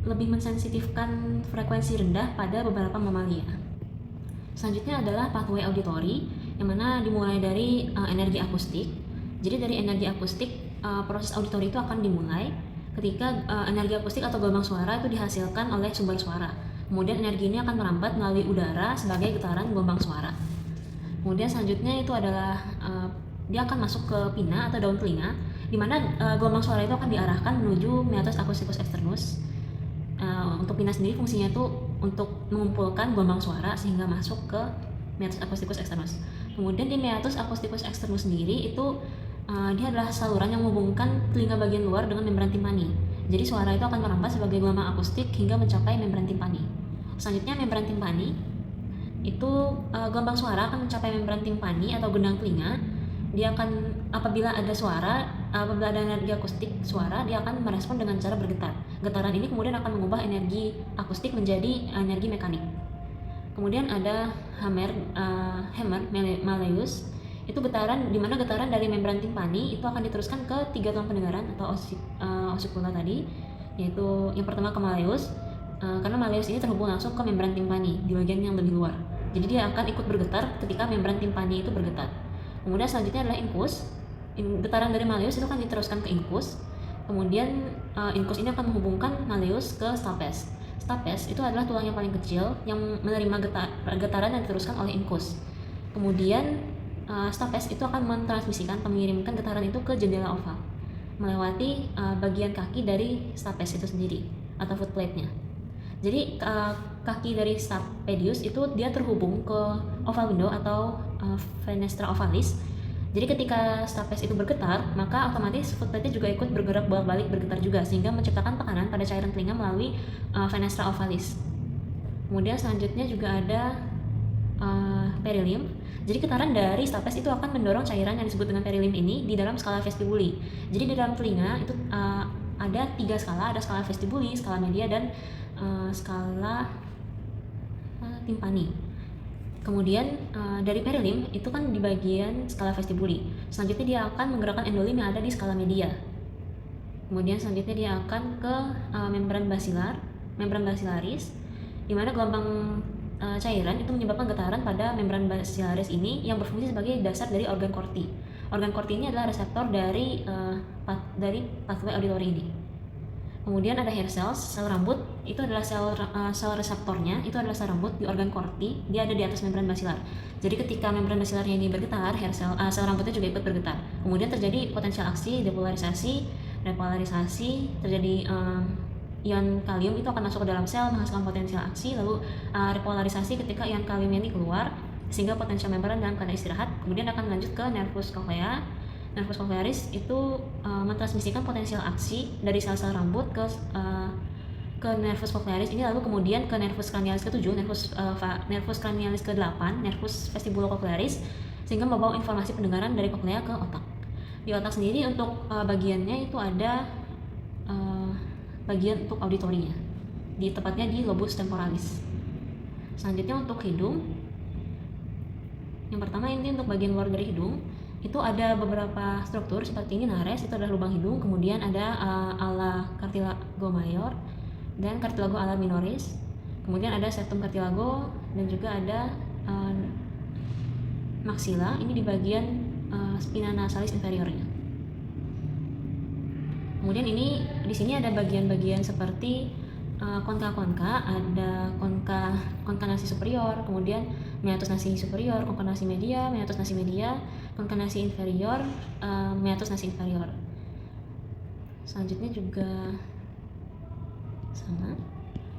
lebih mensensitifkan frekuensi rendah pada beberapa mamalia. Selanjutnya adalah pathway auditory, yang mana dimulai dari energi akustik. Jadi dari energi akustik, proses auditori itu akan dimulai ketika energi akustik atau gelombang suara itu dihasilkan oleh sumber suara. Kemudian energi ini akan merambat melalui udara sebagai getaran gelombang suara. Kemudian selanjutnya itu adalah dia akan masuk ke pina atau daun telinga, di mana gelombang suara itu akan diarahkan menuju meatus acousticus externus. Untuk pina sendiri fungsinya itu untuk mengumpulkan gelombang suara sehingga masuk ke meatus acousticus externus. Kemudian di meatus acousticus externus sendiri itu dia adalah saluran yang menghubungkan telinga bagian luar dengan membran timpani. Jadi suara itu akan merambat sebagai gelombang akustik hingga mencapai membran timpani. Selanjutnya membran timpani itu gelombang suara akan mencapai membran timpani atau gendang telinga. Dia akan apabila ada energi akustik suara, dia akan merespon dengan cara bergetar. Getaran ini kemudian akan mengubah energi akustik menjadi energi mekanik. Kemudian ada hammer malleus, itu getaran, di mana getaran dari membran timpani itu akan diteruskan ke 3 tulang pendengaran atau osikula tadi, yaitu yang pertama ke malleus, karena malleus ini terhubung langsung ke membran timpani di bagian yang lebih luar. Jadi dia akan ikut bergetar ketika membran timpani itu bergetar. Kemudian selanjutnya adalah incus. Getaran dari malleus itu akan diteruskan ke incus. Kemudian incus ini akan menghubungkan malleus ke stapes. Stapes itu adalah tulang yang paling kecil yang menerima getaran yang diteruskan oleh incus. Kemudian stapes itu akan mentransmisikan atau mengirimkan getaran itu ke jendela oval melewati bagian kaki dari stapes itu sendiri atau foot plate-nya. Jadi kaki dari stapedius itu dia terhubung ke oval window atau fenestra ovalis. Jadi ketika stapes itu bergetar, maka otomatis foot plate-nya juga ikut bergerak bolak-balik bergetar juga, sehingga menciptakan tekanan pada cairan telinga melalui fenestra ovalis. Kemudian selanjutnya juga ada perilim. Jadi getaran dari stapes itu akan mendorong cairan yang disebut dengan perilim ini di dalam skala vestibuli. Jadi di dalam telinga itu ada 3 skala, ada skala vestibuli, skala media, dan skala timpani. Kemudian dari perilim itu kan di bagian skala vestibuli. Selanjutnya dia akan menggerakkan endolim yang ada di skala media. Kemudian selanjutnya dia akan ke membran basilaris, di mana gelombang cairan itu menyebabkan getaran pada membran basilaris ini yang berfungsi sebagai dasar dari organ korti. Organ korti ini adalah reseptor dari pathway auditory ini. Kemudian ada hair cells, sel rambut, itu adalah sel reseptornya, itu adalah sel rambut di organ korti, dia ada di atas membran basilar. Jadi ketika membran basilarnya ini bergetar, sel rambutnya juga ikut bergetar. Kemudian terjadi potensial aksi, depolarisasi, repolarisasi, terjadi ion kalium itu akan masuk ke dalam sel menghasilkan potensial aksi, lalu repolarisasi ketika ion kalium ini keluar sehingga potensial membran dalam keadaan istirahat. Kemudian akan lanjut ke nervus cochlea. Nervus cochlearis itu mentransmisikan potensial aksi dari sel-sel rambut ke nervus cochlearis ini, lalu kemudian ke nervus cranialis ke-7, nervus cranialis ke-8, nervus vestibulocochlearis, sehingga membawa informasi pendengaran dari koklea ke otak. Di otak sendiri untuk bagiannya itu ada bagian untuk auditorinya, tepatnya di lobus temporalis. Selanjutnya untuk hidung, yang pertama ini untuk bagian luar dari hidung, itu ada beberapa struktur seperti ini. Nares itu adalah lubang hidung, kemudian ada ala cartilago mayor dan cartilago ala minoris, kemudian ada septum cartilago, dan juga ada maxilla, ini di bagian spina nasalis inferiornya. Kemudian ini di sini ada bagian-bagian seperti konka, ada konka nasi superior, kemudian meatus nasi superior, konka nasi media, meatus nasi media, konka nasi inferior, meatus nasi inferior. Selanjutnya juga sama.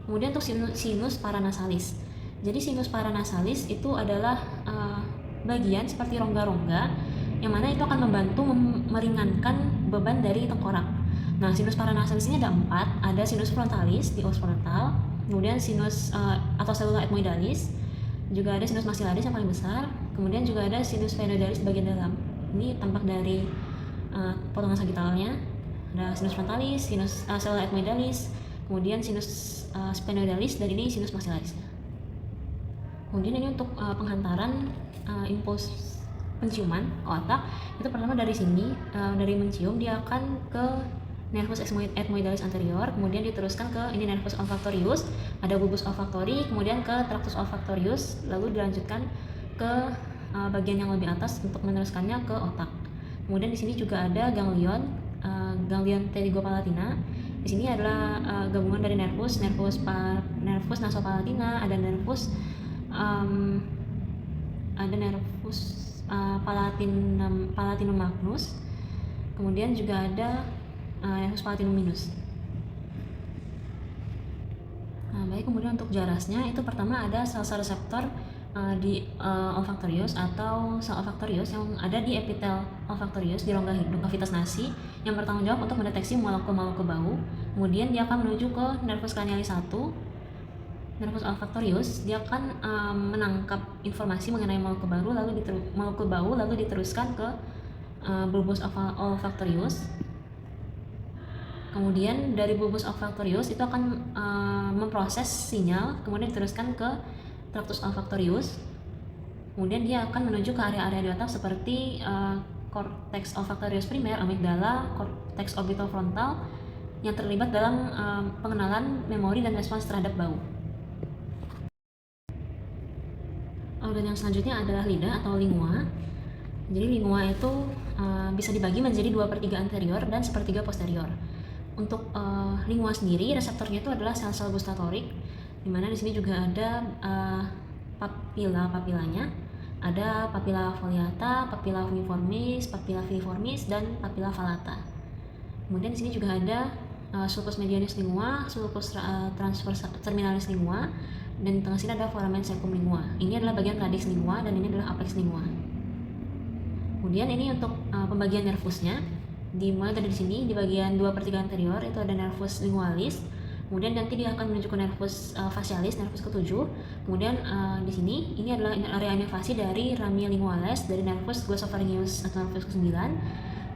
Kemudian untuk sinus paranasalis. Jadi sinus paranasalis itu adalah bagian seperti rongga-rongga yang mana itu akan membantu meringankan beban dari tengkorak. Nah, sinus paranasalis ini ada 4, ada sinus frontalis di os frontal, kemudian sinus atau selula ethmoidalis, juga ada sinus maxillaris yang paling besar, kemudian juga ada sinus phaedoidalis di bagian dalam. Ini tampak dari potongan sagittalnya. Ada sinus frontalis, sinus selula ethmoidalis, kemudian sinus sphenoidalis, dan ini sinus maxillaris. Kemudian ini untuk penghantaran impuls penciuman ke otak, itu pertama dari sini, dari mencium dia akan ke nervus ethmoidalis anterior, kemudian diteruskan ke ini nervus olfactorius, ada bulbus olfactori, kemudian ke tractus olfactorius, lalu dilanjutkan ke bagian yang lebih atas untuk meneruskannya ke otak. Kemudian di sini juga ada ganglion, ganglion pterygopalatina. Di sini adalah gabungan dari nervus nasopalatina, ada nervus palatinum magnus, kemudian juga ada nervus palatinum minus. Baik, kemudian untuk jarasnya itu pertama ada sel-sel reseptor di olfactorius atau sel olfactorius yang ada di epitel olfactorius di rongga hidung kavitas nasi yang bertanggung jawab untuk mendeteksi molekul-molekul bau. Kemudian dia akan menuju ke nervus cranialis 1, nervus olfactorius, dia akan menangkap informasi mengenai molekul bau lalu diteruskan ke bulbus olfactorius. Kemudian dari bulbus olfactorius itu akan memproses sinyal, kemudian diteruskan ke tractus olfactorius. Kemudian dia akan menuju ke area-area di otak seperti cortex olfactorius primer, amigdala, cortex orbitofrontal yang terlibat dalam pengenalan memori dan respons terhadap bau. Organ yang selanjutnya adalah lidah atau lingua. Jadi lingua itu bisa dibagi menjadi 2/3 anterior dan 1/3 posterior. Untuk lingua sendiri, reseptornya itu adalah sel-sel gustatorik, dimana di sini juga ada papilanya, ada papilla foliata, papilla uniformis, papilla filiformis, dan papilla falata. Kemudian di sini juga ada sulcus medialis lingua, sulcus transversus terminalis lingua, dan di tengah sini ada foramen secum lingua. Ini adalah bagian radix lingua dan ini adalah apex lingua. Kemudian ini untuk pembagian nervusnya, dimulai dari sini di bagian 2/3 anterior itu ada nervus lingualis, kemudian nanti dia akan menuju ke nervus facialis, nervus ke-7. Kemudian di sini ini adalah area inervasi dari rami linguales dari nervus glossopharyngeus atau nervus ke-9.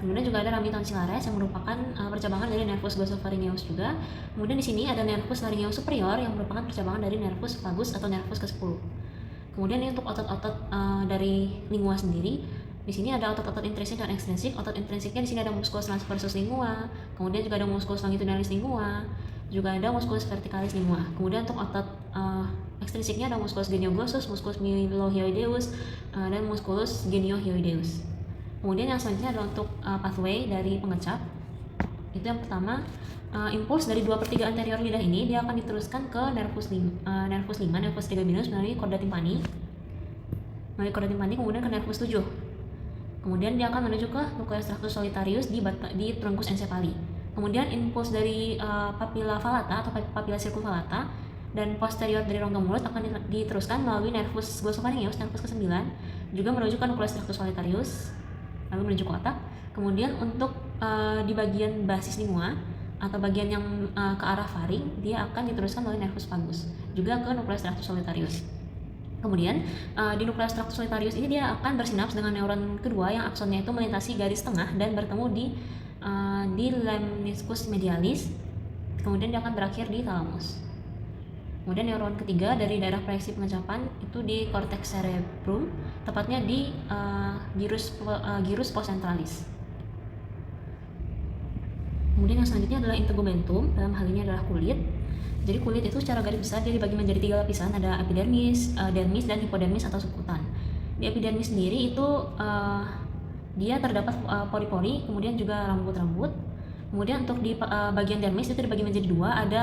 Kemudian juga ada rami tonsillaris yang merupakan percabangan dari nervus glossopharyngeus juga. Kemudian di sini ada nervus laryngeus superior yang merupakan percabangan dari nervus vagus atau nervus ke-10. Kemudian ini untuk otot-otot dari lingua sendiri. Di sini ada otot-otot intrinsik dan ekstrinsik. Otot intrinsiknya di sini ada musculus transversus lingua, kemudian juga ada musculus longitudinalis lingua, juga ada musculus verticalis lingua. Kemudian untuk otot ekstrinsiknya ada musculus genioglossus, musculus mylohyoideus, dan musculus geniohyoideus. Kemudian yang selanjutnya adalah untuk pathway dari pengecap. Itu yang pertama, impuls dari 2/3 anterior lidah ini dia akan diteruskan ke nervus 5, nervus trigeminus melalui chorda tympani, kemudian ke nervus 7. Kemudian dia akan menuju ke nucleus tractus solitarius di trunkus encepali. Kemudian impuls dari papilla falata atau papilla circumfallata dan posterior dari rongga mulut akan diteruskan melalui nervus glossopharyngeus, nervus ke-9, juga menuju ke nucleus tractus solitarius, lalu menuju ke otak. Kemudian untuk di bagian basis lingua atau bagian yang ke arah faring, dia akan diteruskan melalui nervus vagus, juga ke nucleus tractus solitarius. Kemudian di nucleus tractus solitarius ini dia akan bersinaps dengan neuron kedua yang aksonnya itu melintasi garis tengah dan bertemu di lemniscus medialis. Kemudian dia akan berakhir di thalamus. Kemudian neuron ketiga dari daerah proyeksi pengecapan itu di cortex cerebrum, tepatnya di gyrus postcentralis. Kemudian yang selanjutnya adalah integumentum, dalam hal ini adalah kulit. Jadi kulit itu secara garis besar dia dibagi menjadi 3 lapisan, ada epidermis, dermis, dan hipodermis atau subkutan. Di epidermis sendiri itu dia terdapat pori-pori, kemudian juga rambut-rambut. Kemudian untuk di bagian dermis itu dibagi menjadi 2, ada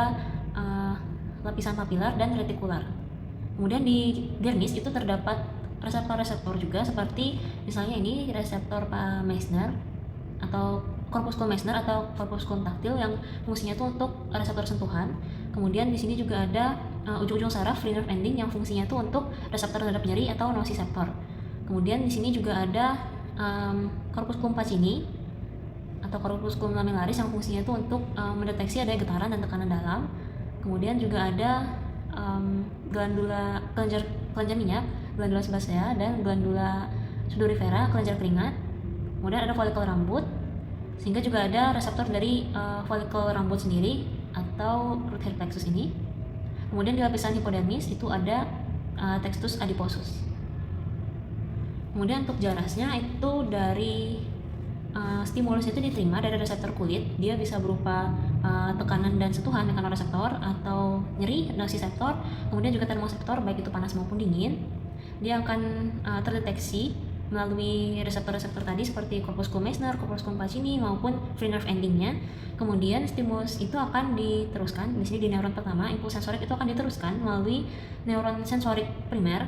lapisan papilar dan retikular. Kemudian di dermis itu terdapat reseptor-reseptor juga, seperti misalnya ini reseptor Meissner atau corpuscle Meissner atau corpuscle taktil yang fungsinya itu untuk reseptor sentuhan. Kemudian di sini juga ada ujung-ujung saraf free nerve ending yang fungsinya itu untuk reseptor terhadap nyeri atau nociceptor. Kemudian di sini juga ada corpusculum Pacini atau corpusculum lamellaris yang fungsinya itu untuk mendeteksi adanya getaran dan tekanan dalam. Kemudian juga ada glandula kelenjar minyak, glandula sebasea, dan glandula sudorifera, kelenjar keringat. Kemudian ada folikel rambut, sehingga juga ada reseptor dari folikel rambut sendiri atau root hair plexus ini. Kemudian di lapisan hipodermis itu ada textus adiposus. Kemudian untuk jarasnya itu dari stimulus itu diterima dari reseptor kulit. Dia bisa berupa tekanan dan sentuhan dengan reseptor atau nyeri nosiseptor, kemudian juga termoseptor baik itu panas maupun dingin. Dia akan terdeteksi melalui reseptor-reseptor tadi seperti corpuscle Meissner, corpuscle Pacini maupun free nerve endingnya. Kemudian stimulus itu akan diteruskan di sini di neuron pertama. Impuls sensorik itu akan diteruskan melalui neuron sensorik primer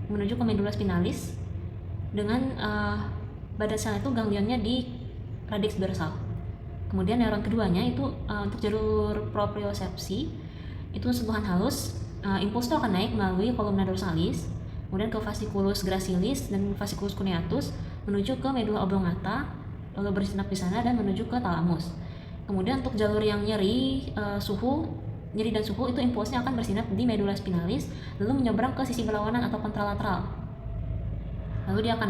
menuju ke medula spinalis dengan badan sel itu ganglionnya di radix dorsal. Kemudian neuron keduanya itu untuk jalur propriosepsi itu sentuhan halus. Impuls itu akan naik melalui columna dorsalis, kemudian ke fasciculus gracilis dan fasciculus cuneatus menuju ke medula oblongata, lalu bersinap di sana dan menuju ke talamus. Kemudian untuk jalur yang nyeri dan suhu itu impulsnya akan bersinap di medula spinalis lalu menyeberang ke sisi berlawanan atau kontralateral. Lalu dia akan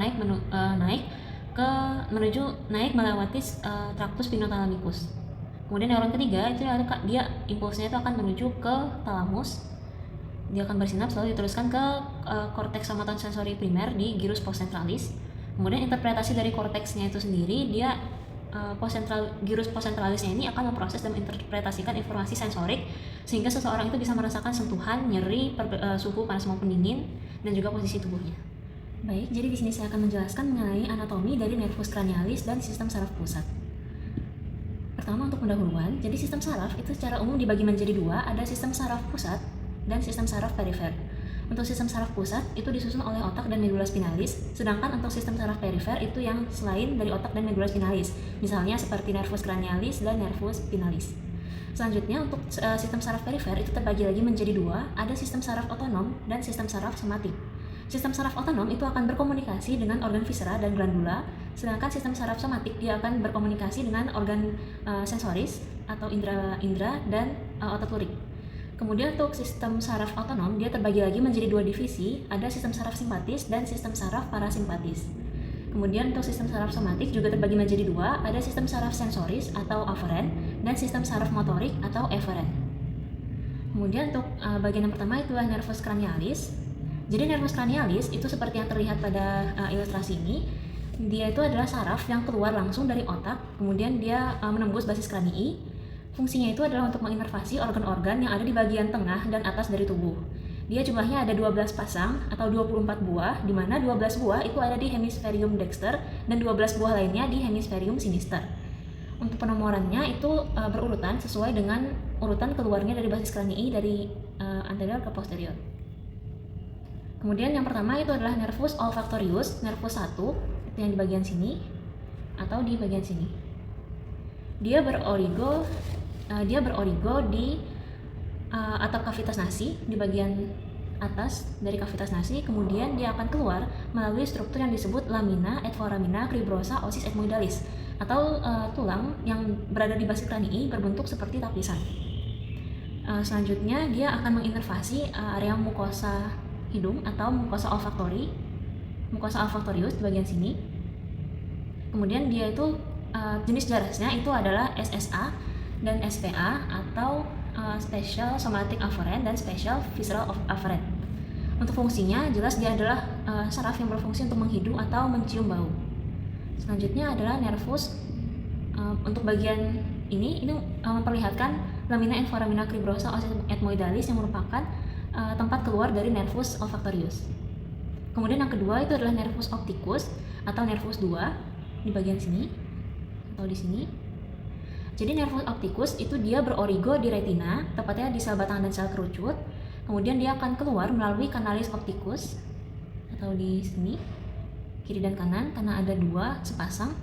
naik melewati tractus pinothalamicus. Kemudian neuron ketiga itu dia impulsnya itu akan menuju ke talamus. Dia akan bersinap lalu diteruskan ke korteks somatosensori primer di gyrus postcentralis. Kemudian interpretasi dari korteksnya itu sendiri, dia gyrus postcentralisnya ini akan memproses dan menginterpretasikan informasi sensorik sehingga seseorang itu bisa merasakan sentuhan, nyeri, suhu panas maupun dingin dan juga posisi tubuhnya. Baik, jadi di sini saya akan menjelaskan mengenai anatomi dari nervus cranialis dan sistem saraf pusat. Pertama untuk pendahuluan, jadi sistem saraf itu secara umum dibagi menjadi dua, ada sistem saraf pusat dan sistem saraf perifer. Untuk sistem saraf pusat itu disusun oleh otak dan medula spinalis, sedangkan untuk sistem saraf perifer itu yang selain dari otak dan medula spinalis, misalnya seperti nervus cranialis dan nervus spinalis. Selanjutnya untuk sistem saraf perifer itu terbagi lagi menjadi dua, ada sistem saraf otonom dan sistem saraf somatik. Sistem saraf otonom itu akan berkomunikasi dengan organ viscera dan glandula, sedangkan sistem saraf somatik dia akan berkomunikasi dengan organ sensoris atau indera dan otot lurik. Kemudian untuk sistem saraf otonom dia terbagi lagi menjadi dua divisi, ada sistem saraf simpatis dan sistem saraf parasimpatis. Kemudian untuk sistem saraf somatik juga terbagi menjadi dua, ada sistem saraf sensoris atau aferen dan sistem saraf motorik atau eferen. Kemudian untuk bagian yang pertama itu adalah nervus cranialis. Jadi nervus cranialis itu seperti yang terlihat pada ilustrasi ini, dia itu adalah saraf yang keluar langsung dari otak, kemudian dia menembus basis kranii. Fungsinya itu adalah untuk menginervasi organ-organ yang ada di bagian tengah dan atas dari tubuh. Dia jumlahnya ada 12 pasang atau 24 buah, di mana 12 buah itu ada di hemisferium dexter dan 12 buah lainnya di hemisferium sinister. Untuk penomorannya itu berurutan sesuai dengan urutan keluarnya dari basis kranii dari anterior ke posterior. Kemudian yang pertama itu adalah nervus olfactorius, nervus 1, itu yang di bagian sini atau di bagian sini. Dia berorigo di atap kavitas nasi di bagian atas dari kavitas nasi, kemudian dia akan keluar melalui struktur yang disebut lamina et foramina cribrosa ossis ethmoidalis atau tulang yang berada di basis kranii berbentuk seperti lapisan. Selanjutnya dia akan menginervasi area mukosa hidung atau mukosa olfaktorius di bagian sini. Kemudian dia itu jenis jarasnya itu adalah SSA dan SPA atau Special Somatic Afferent dan Special Visceral Afferent. Untuk fungsinya jelas dia adalah saraf yang berfungsi untuk menghidu atau mencium bau. Selanjutnya adalah nervus. Untuk bagian ini memperlihatkan lamina et foramina cribrosa ossis ethmoidalis yang merupakan tempat keluar dari nervus olfactorius. Kemudian yang kedua itu adalah nervus opticus atau nervus 2 di bagian sini atau di sini. Jadi nervus opticus itu dia berorigo di retina, tepatnya di sel batang dan sel kerucut. Kemudian dia akan keluar melalui canalis opticus atau di sini, kiri dan kanan karena ada dua sepasang.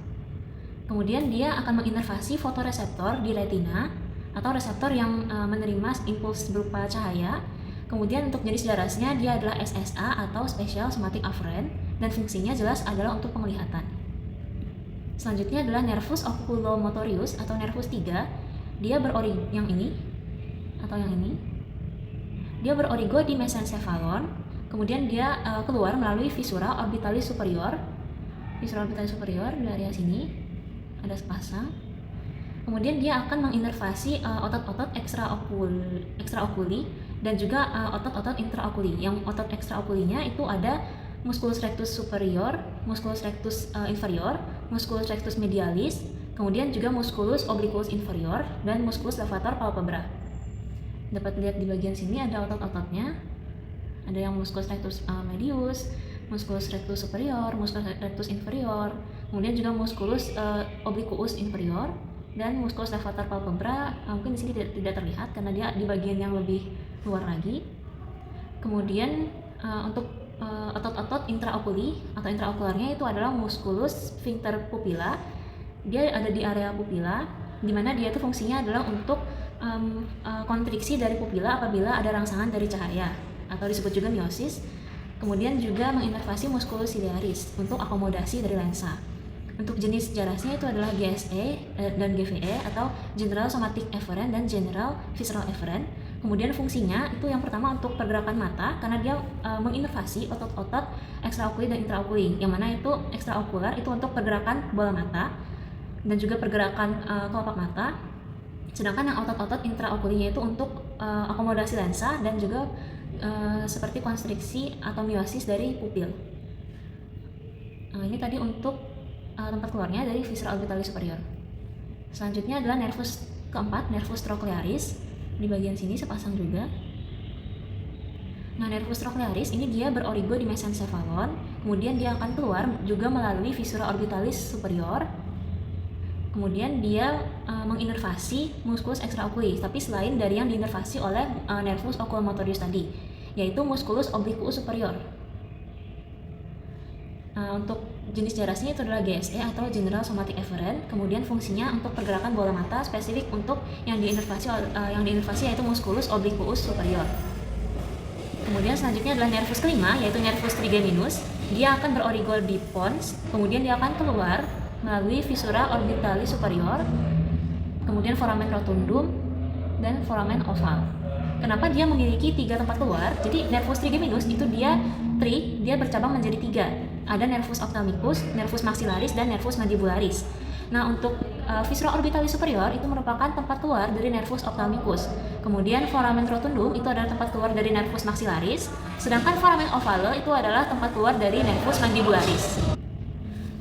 Kemudian dia akan menginervasi fotoreseptor di retina atau reseptor yang menerima impuls berupa cahaya. Kemudian untuk jenis jarasnya dia adalah SSA atau Special Somatic Afferent dan fungsinya jelas adalah untuk penglihatan. Selanjutnya adalah nervus oculomotorius atau nervus 3. Dia yang ini atau yang ini. Dia berorigo di mesencephalon. Kemudian dia keluar melalui viscera orbitalis superior. Viscera orbitalis superior di area sini ada sepasang. Kemudian dia akan menginervasi otot-otot ekstraokuli dan juga otot-otot intraokuli. Yang otot ekstraokulinya itu ada musculus rectus superior, musculus rectus inferior, musculus rectus medialis, kemudian juga musculus obliquus inferior, dan musculus levator palpebra. Dapat lihat di bagian sini ada otot-ototnya. Ada yang musculus rectus medius, musculus rectus superior, musculus rectus inferior, kemudian juga musculus obliquus inferior, dan musculus levator palpebra mungkin di sini tidak terlihat karena dia di bagian yang lebih luar lagi. Kemudian untuk otot-otot intraokuli atau intraokularnya itu adalah musculus sphincter pupilla. Dia ada di area pupila, di mana dia itu fungsinya adalah untuk kontriksi dari pupila apabila ada rangsangan dari cahaya atau disebut juga miosis. Kemudian juga menginervasi musculus ciliaris untuk akomodasi dari lensa. Untuk jenis jarasnya itu adalah GSE dan GVE atau General Somatic Efferent dan General Visceral Efferent. Kemudian fungsinya itu yang pertama untuk pergerakan mata karena dia menginervasi otot-otot ekstraokuli dan intraokuli. Yang mana itu ekstraokular itu untuk pergerakan bola mata dan juga pergerakan kelopak mata. Sedangkan yang otot-otot intraokulinya itu untuk akomodasi lensa dan juga seperti konstriksi atau miosis dari pupil. Ini tadi untuk tempat keluarnya dari visceral orbitalis superior. Selanjutnya adalah nervus keempat, nervus trochlearis. Di bagian sini sepasang juga. Nah, nervus trochlearis ini dia berorigo di mesencephalon, kemudian dia akan keluar juga melalui viscera orbitalis superior. Kemudian dia menginervasi musculus extraoculi, tapi selain dari yang diinervasi oleh nervus oculomotorius tadi, yaitu musculus obliquus superior. Untuk jenis jarasnya itu adalah GSE atau General Somatic Efferent. Kemudian fungsinya untuk pergerakan bola mata spesifik untuk yang diinervasi yaitu musculus obliquus superior. Kemudian selanjutnya adalah nervus kelima yaitu nervus trigeminus. Dia akan berorigo di pons, kemudian dia akan keluar melalui viscera orbitalis superior, kemudian foramen rotundum dan foramen oval. Kenapa dia memiliki 3 tempat keluar? Jadi nervus trigeminus itu dia bercabang menjadi 3. Ada nervus ophthalmicus, nervus maxillaris, dan nervus mandibularis. Nah, untuk viscera orbitalis superior itu merupakan tempat keluar dari nervus ophthalmicus. Kemudian foramen rotundum itu adalah tempat keluar dari nervus maxillaris, sedangkan foramen ovale itu adalah tempat keluar dari nervus mandibularis.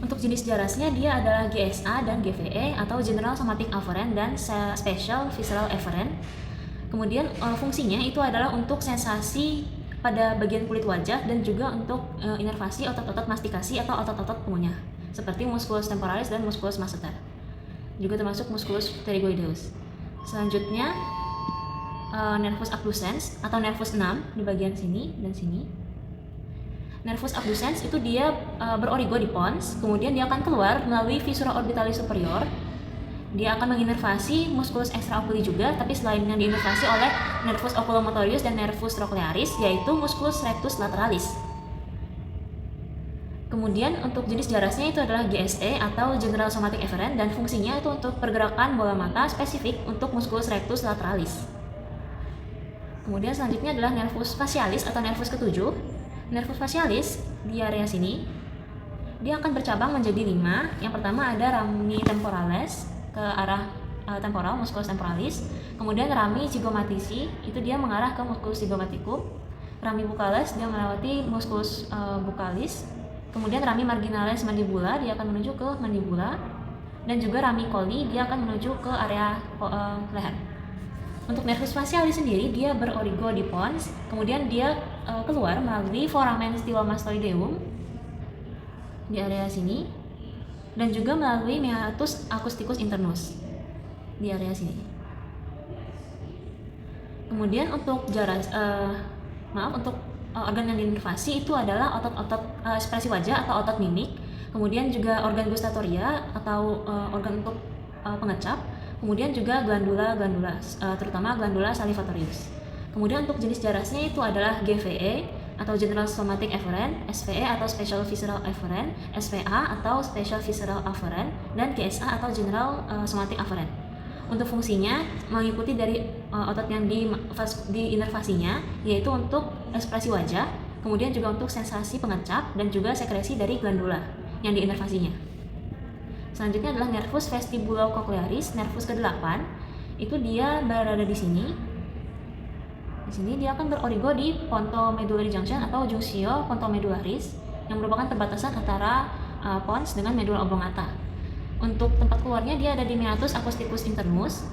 Untuk jenis jarasnya dia adalah GSA dan GVE atau General Somatic Efferent dan Special Visceral Efferent. Kemudian fungsinya itu adalah untuk sensasi pada bagian kulit wajah dan juga untuk inervasi otot-otot mastikasi atau otot-otot pengunyah seperti musculus temporalis dan musculus masseter. Juga termasuk musculus pterygoideus. Selanjutnya nervus abducens atau nervus 6 di bagian sini dan sini. Nervus abducens itu dia berorigo di pons, kemudian dia akan keluar melalui viscera orbitalis superior. Dia akan menginervasi musculus extraoculi juga, tapi selain yang diinervasi oleh nervus oculomotorius dan nervus trochlearis, yaitu musculus rectus lateralis. Kemudian untuk jenis jarasnya itu adalah GSE atau General Somatic Efferent dan fungsinya itu untuk pergerakan bola mata spesifik untuk musculus rectus lateralis. Kemudian selanjutnya adalah nervus facialis atau nervus ketujuh. Nervus facialis di area sini, dia akan bercabang menjadi 5. Yang pertama ada rami temporales ke arah temporal, musculus temporalis. Kemudian rami zygomatici itu dia mengarah ke musculus zygomaticum. Rami buccalis dia melewati musculus buccalis. Kemudian rami marginalis mandibula dia akan menuju ke mandibula. Dan juga rami coli dia akan menuju ke area leher. Untuk nervus facialis sendiri dia berorigo di pons, kemudian dia keluar melalui foramen stylomastoideum di area sini dan juga melalui meatus acousticus internus di area sini. Kemudian untuk organ yang diinervasi itu adalah otot-otot ekspresi wajah atau otot mimik, kemudian juga organ gustatoria atau organ untuk pengecap, kemudian juga glandula terutama glandula salivatorius. Kemudian untuk jenis jarasnya itu adalah GVE atau General Somatic Efferent, SVE atau Special Visceral Efferent, SVA atau Special Visceral Efferent, dan GSA atau General Somatic Efferent. Untuk fungsinya mengikuti dari otot yang diinervasinya, yaitu untuk ekspresi wajah, kemudian juga untuk sensasi pengecap dan juga sekresi dari glandula yang diinervasinya. Selanjutnya adalah nervus vestibulocochlearis, nervus ke-8. Itu dia berada di sini. Di sini dia akan berorigo di pontomedullary junction atau junctio pontomedullaris. yang merupakan perbatasan antara pons dengan medula oblongata. Untuk tempat keluarnya dia ada di meatus acousticus internus.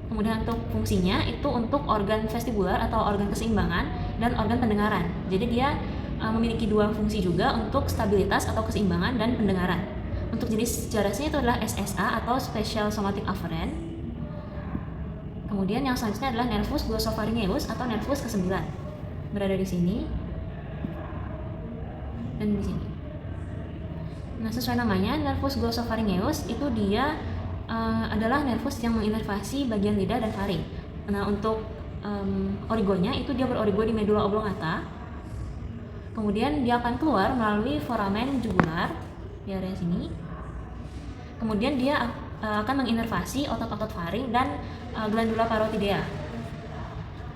Kemudian untuk fungsinya itu untuk organ vestibular atau organ keseimbangan dan organ pendengaran. Jadi dia memiliki dua fungsi juga untuk stabilitas atau keseimbangan dan pendengaran. Untuk jenis jarasnya itu adalah SSA atau Special Somatic Afferent. Kemudian yang selanjutnya adalah nervus glossopharyngeus atau nervus ke-9. Berada di sini dan di sini. Nah, sesuai namanya, nervus glossopharyngeus itu dia adalah nervus yang menginervasi bagian lidah dan faring. Nah, untuk origonya itu dia berorigo di medula oblongata. Kemudian dia akan keluar melalui foramen jugular di area sini. Kemudian dia akan menginervasi otot-otot faring dan glandula parotidea.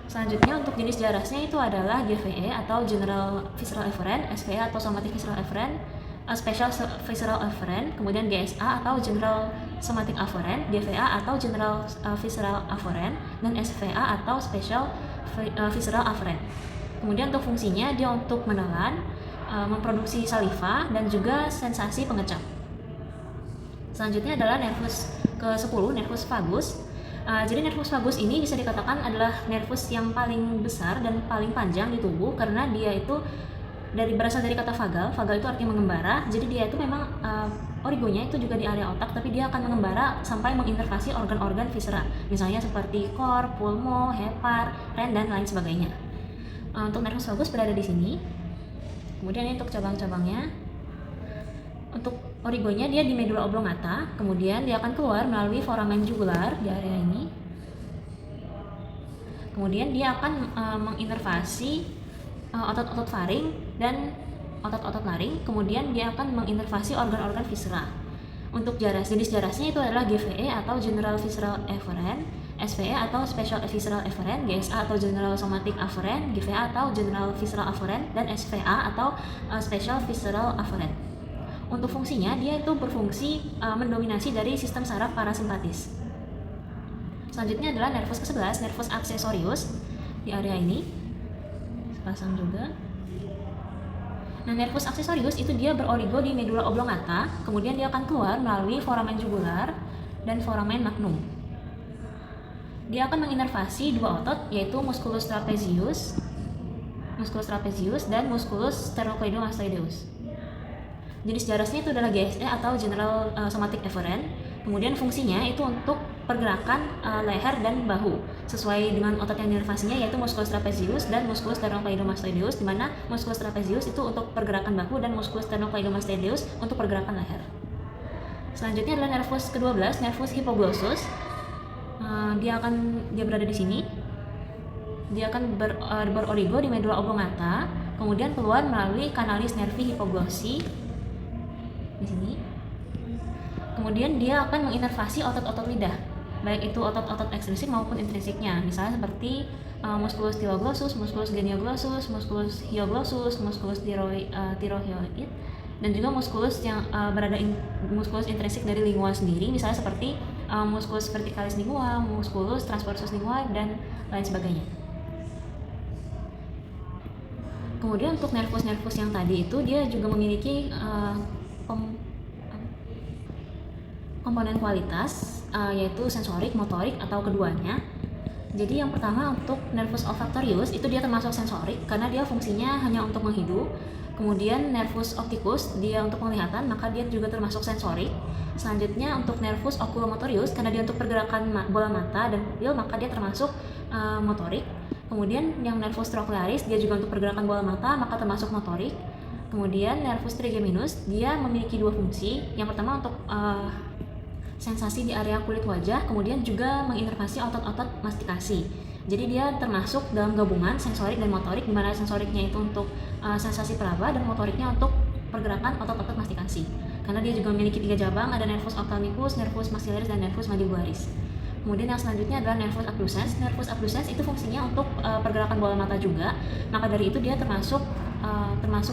Selanjutnya untuk jenis jarasnya itu adalah GVE atau General Visceral Efferent, SVE atau Somatic Visceral Efferent, Special Visceral Afferent, kemudian GSA atau General Somatic Afferent, GVA atau General Visceral Afferent, dan SVA atau Special Visceral Afferent. Kemudian untuk fungsinya dia untuk menelan, memproduksi saliva, dan juga sensasi pengecap. Selanjutnya adalah nervus ke-10, nervus vagus. Jadi nervus vagus ini bisa dikatakan adalah nervus yang paling besar dan paling panjang di tubuh karena dia itu berasal dari kata vagal. Vagal itu artinya mengembara. Jadi dia itu memang origonya itu juga di area otak, tapi dia akan mengembara sampai mengintervasi organ-organ viscera, misalnya seperti kor, pulmo, hepar, ren, dan lain sebagainya. Untuk nervus vagus berada di sini. Kemudian untuk cabang-cabangnya, untuk origonya dia di medula oblongata, kemudian dia akan keluar melalui foramen jugular di area ini. Kemudian dia akan menginervasi otot-otot faring dan otot-otot laring, kemudian dia akan menginervasi organ-organ viscera. Untuk jenis jarasnya itu adalah GVE atau General Visceral Efferent, SVE atau Special Visceral Efferent, GSA atau General Somatic Afferent, GVA atau General Visceral Afferent, dan SVA atau Special Visceral Afferent. Untuk fungsinya dia itu berfungsi mendominasi dari sistem saraf parasimpatis. Selanjutnya adalah nervus ke-11, nervus accessorius di area ini. Pasang juga. Nah, nervus accessorius itu dia berorigo di medula oblongata, kemudian dia akan keluar melalui foramen jugular dan foramen magnum. Dia akan menginervasi dua otot, yaitu musculus trapezius dan musculus sternocleidomastoideus. Jenis jarasnya itu adalah GSE atau General Somatic Efferent. Kemudian fungsinya itu untuk pergerakan leher dan bahu sesuai dengan otot yang dinervasinya, yaitu musculus trapezius dan musculus sternocleidomastoideus, di mana musculus trapezius itu untuk pergerakan bahu dan musculus sternocleidomastoideus untuk pergerakan leher. Selanjutnya adalah nervus ke-12, nervus hypoglossus. Dia berada di sini. Dia akan berorigo di medula oblongata, kemudian keluar melalui canalis nervi hypoglossi di sini. Kemudian dia akan menginervasi otot-otot lidah, baik itu otot-otot ekstrinsik maupun intrinsiknya, misalnya seperti musculus thyroglossus, musculus genioglossus, musculus hyoglossus, musculus thyrohyoid, dan juga musculus yang musculus intrinsik dari lingua sendiri, misalnya seperti musculus verticalis lingua, musculus transversus lingua, dan lain sebagainya. Kemudian untuk nervus-nervus yang tadi itu dia juga memiliki komponen kualitas, yaitu sensorik, motorik, atau keduanya. Jadi yang pertama untuk nervus olfactorius itu dia termasuk sensorik karena dia fungsinya hanya untuk menghidu. Kemudian nervus opticus dia untuk penglihatan, maka dia juga termasuk sensorik. Selanjutnya untuk nervus oculomotorius karena dia untuk pergerakan bola mata dan pupil, maka dia termasuk motorik. Kemudian yang nervus trochlearis dia juga untuk pergerakan bola mata, maka termasuk motorik. Kemudian nervus trigeminus dia memiliki dua fungsi. Yang pertama untuk sensasi di area kulit wajah, kemudian juga menginervasi otot-otot mastikasi. Jadi dia termasuk dalam gabungan sensorik dan motorik, di mana sensoriknya itu untuk sensasi peraba dan motoriknya untuk pergerakan otot-otot mastikasi. Karena dia juga memiliki 3 cabang, ada nervus ophthalmicus, nervus maxillaris, dan nervus mandibularis. Kemudian yang selanjutnya adalah nervus abducens. Nervus abducens itu fungsinya untuk pergerakan bola mata juga, maka dari itu dia termasuk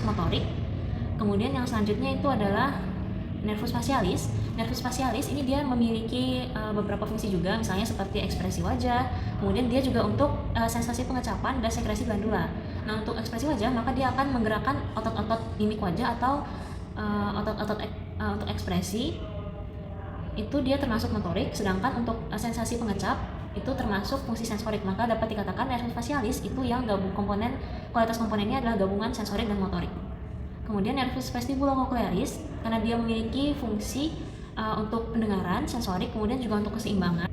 motorik. Kemudian yang selanjutnya itu adalah nervus facialis. Nervus facialis ini dia memiliki beberapa fungsi juga, misalnya seperti ekspresi wajah. Kemudian dia juga untuk sensasi pengecapan dan sekresi glandula. Nah, untuk ekspresi wajah, maka dia akan menggerakkan otot-otot mimik wajah atau otot-otot untuk ekspresi itu dia termasuk motorik, sedangkan untuk sensasi pengecap itu termasuk fungsi sensorik. Maka dapat dikatakan nervus facialis itu yang kualitas komponennya adalah gabungan sensorik dan motorik. Kemudian nervus vestibulocochlearis karena dia memiliki fungsi untuk pendengaran, sensorik, kemudian juga untuk keseimbangan,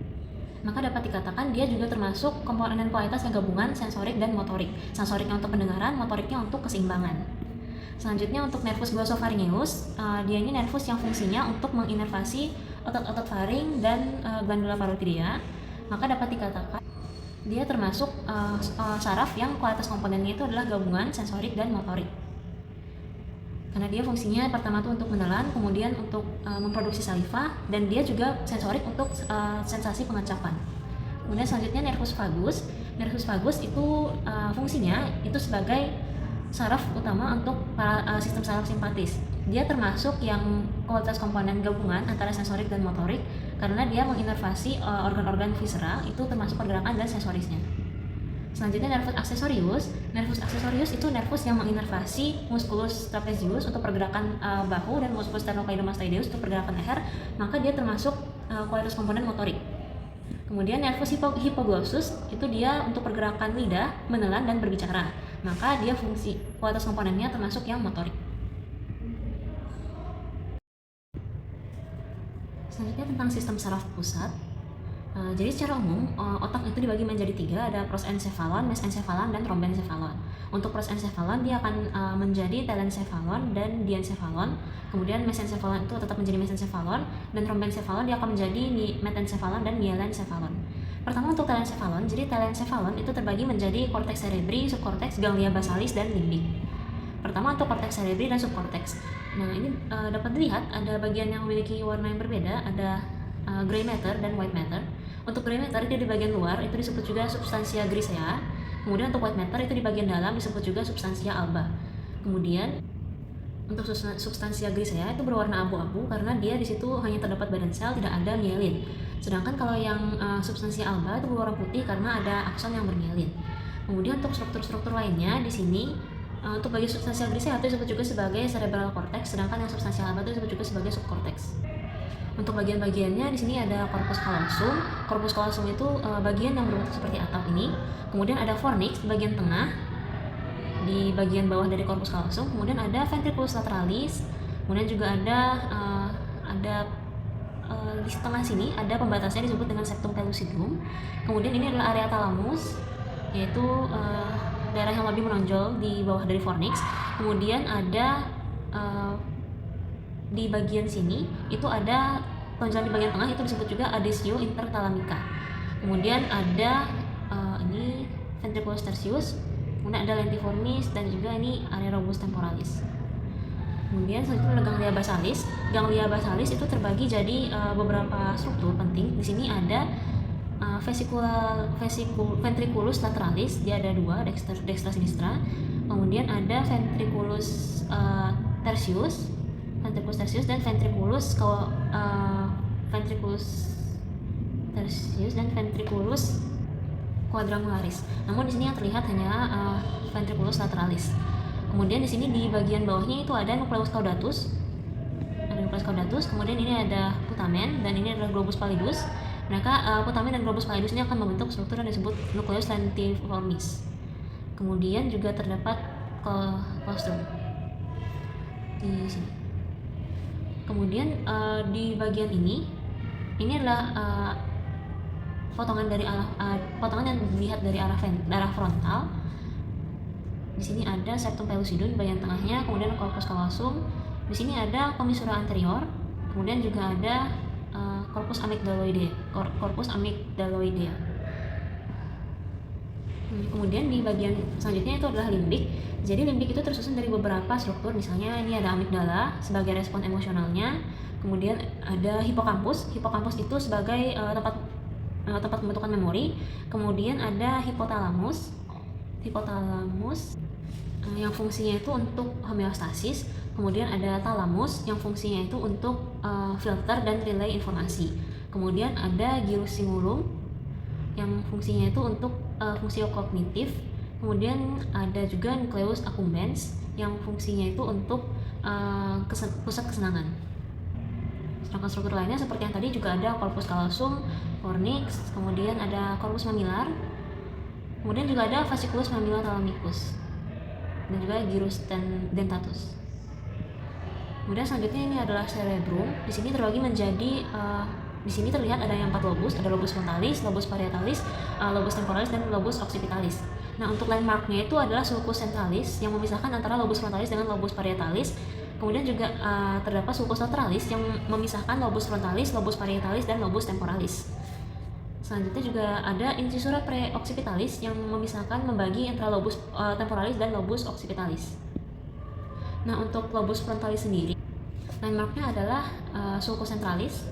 maka dapat dikatakan dia juga termasuk komponen kualitas yang gabungan sensorik dan motorik. Sensoriknya untuk pendengaran, motoriknya untuk keseimbangan. Selanjutnya untuk nervus glossopharyngeus, dia ini nervus yang fungsinya untuk menginervasi otot-otot faring dan glandula parotidea. Maka dapat dikatakan dia termasuk saraf yang kualitas komponennya itu adalah gabungan sensorik dan motorik. Karena dia fungsinya pertama tuh untuk menelan, kemudian untuk memproduksi saliva, dan dia juga sensorik untuk sensasi pengecapan. Kemudian selanjutnya nervus vagus. Nervus vagus itu fungsinya itu sebagai saraf utama untuk sistem saraf simpatis. Dia termasuk yang kualitas komponen gabungan antara sensorik dan motorik karena dia menginervasi organ-organ viscera, itu termasuk pergerakan dan sensorisnya. Selanjutnya nervus accessorius. Nervus accessorius itu nervus yang menginervasi musculus trapezius untuk pergerakan bahu dan musculus sternocleidomastoideus untuk pergerakan leher, maka dia termasuk kualitas komponen motorik. Kemudian nervus hypoglossus itu dia untuk pergerakan lidah, menelan dan berbicara, maka dia fungsi kualitas komponennya termasuk yang motorik. Selanjutnya tentang sistem saraf pusat. Jadi secara umum otak itu dibagi menjadi 3, ada prosencephalon, mesencephalon, dan trombencephalon. Untuk prosencephalon dia akan menjadi telencephalon dan diencephalon. Kemudian mesencephalon itu tetap menjadi mesencephalon, dan trombencephalon dia akan menjadi metencephalon dan myelencephalon. Pertama untuk telencephalon, jadi telencephalon itu terbagi menjadi korteks cerebri, subkorteks, ganglia basalis, dan limbik. Pertama untuk korteks cerebri dan subkorteks. Nah ini dapat dilihat ada bagian yang memiliki warna yang berbeda, ada gray matter dan white matter. Untuk gray matter dia di bagian luar itu disebut juga substansia grisea. Kemudian untuk white matter itu di bagian dalam disebut juga substansia alba. Kemudian untuk substansia grisea itu berwarna abu-abu karena dia di situ hanya terdapat badan sel, tidak ada mielin. Sedangkan kalau yang substansia alba itu berwarna putih karena ada akson yang bermielin. Kemudian untuk struktur-struktur lainnya di sini untuk bagi substansia grisea itu disebut juga sebagai cerebral cortex, sedangkan yang substansia alba itu disebut juga sebagai subcortex. Untuk bagian-bagiannya di sini ada corpus callosum. Corpus callosum itu bagian yang berbentuk seperti atap ini. Kemudian ada fornix di bagian tengah, di bagian bawah dari corpus callosum. Kemudian ada ventriculus lateralis. Kemudian juga ada di tengah sini ada pembatasnya disebut dengan septum pellucidum. Kemudian ini adalah area thalamus, yaitu daerah yang lebih menonjol di bawah dari fornix. Kemudian ada di bagian sini itu ada tonjolan di bagian tengah, itu disebut juga adesio interthalamica. Kemudian ada ini ventriculus tertius, kemudian ada lentiformis, dan juga ini area robus temporalis. Kemudian selanjutnya ada ganglia basalis. Ganglia basalis itu terbagi jadi beberapa struktur penting. Di sini ada ventriculus lateralis, dia ada 2, dextra sinistra. Kemudian ada ventriculus tertius dan ventriculus tertius dan ventriculus quadrangularis. Namun di sini yang terlihat hanya ventriculus lateralis. Kemudian di sini di bagian bawahnya itu ada nucleus caudatus. Kemudian ini ada putamen dan ini adalah globus pallidus. Maka putamen dan globus pallidus ini akan membentuk struktur yang disebut nucleus lentiformis. Kemudian juga terdapat claustrum di sini. Kemudian di bagian ini adalah potongan yang dilihat dari arah frontal. Di sini ada septum pellucidum di bagian tengahnya, kemudian corpus callosum. Di sini ada commissura anterior, kemudian juga ada corpus amygdaloidea. Kemudian di bagian selanjutnya itu adalah limbik. Jadi limbik itu tersusun dari beberapa struktur, misalnya ini ada amigdala sebagai respon emosionalnya, kemudian ada hipokampus. Hipokampus itu sebagai tempat pembentukan memori. Kemudian ada hipotalamus yang fungsinya itu untuk homeostasis. Kemudian ada talamus yang fungsinya itu untuk filter dan relay informasi. Kemudian ada gyrus singulum yang fungsinya itu untuk fungsi kognitif. Kemudian ada juga nucleus accumbens yang fungsinya itu untuk pusat kesenangan. Sedangkan struktur lainnya seperti yang tadi juga ada corpus callosum, fornix, kemudian ada corpus mammillae, kemudian juga ada fasciculus mammillothalamicus, dan juga gyrus dentatus. Kemudian selanjutnya ini adalah cerebrum. Di sini terbagi menjadi di sini terlihat ada yang 4 lobus, ada lobus frontalis, lobus parietalis, lobus temporalis, dan lobus occipitalis. Nah, untuk landmarknya itu adalah sulcus centralis yang memisahkan antara lobus frontalis dengan lobus parietalis. Kemudian juga terdapat sulcus lateralis yang memisahkan lobus frontalis, lobus parietalis, dan lobus temporalis. Selanjutnya juga ada incisura preoccipitalis yang memisahkan membagi antara lobus temporalis dan lobus occipitalis. Nah, untuk lobus frontalis sendiri, landmarknya adalah sulcus centralis.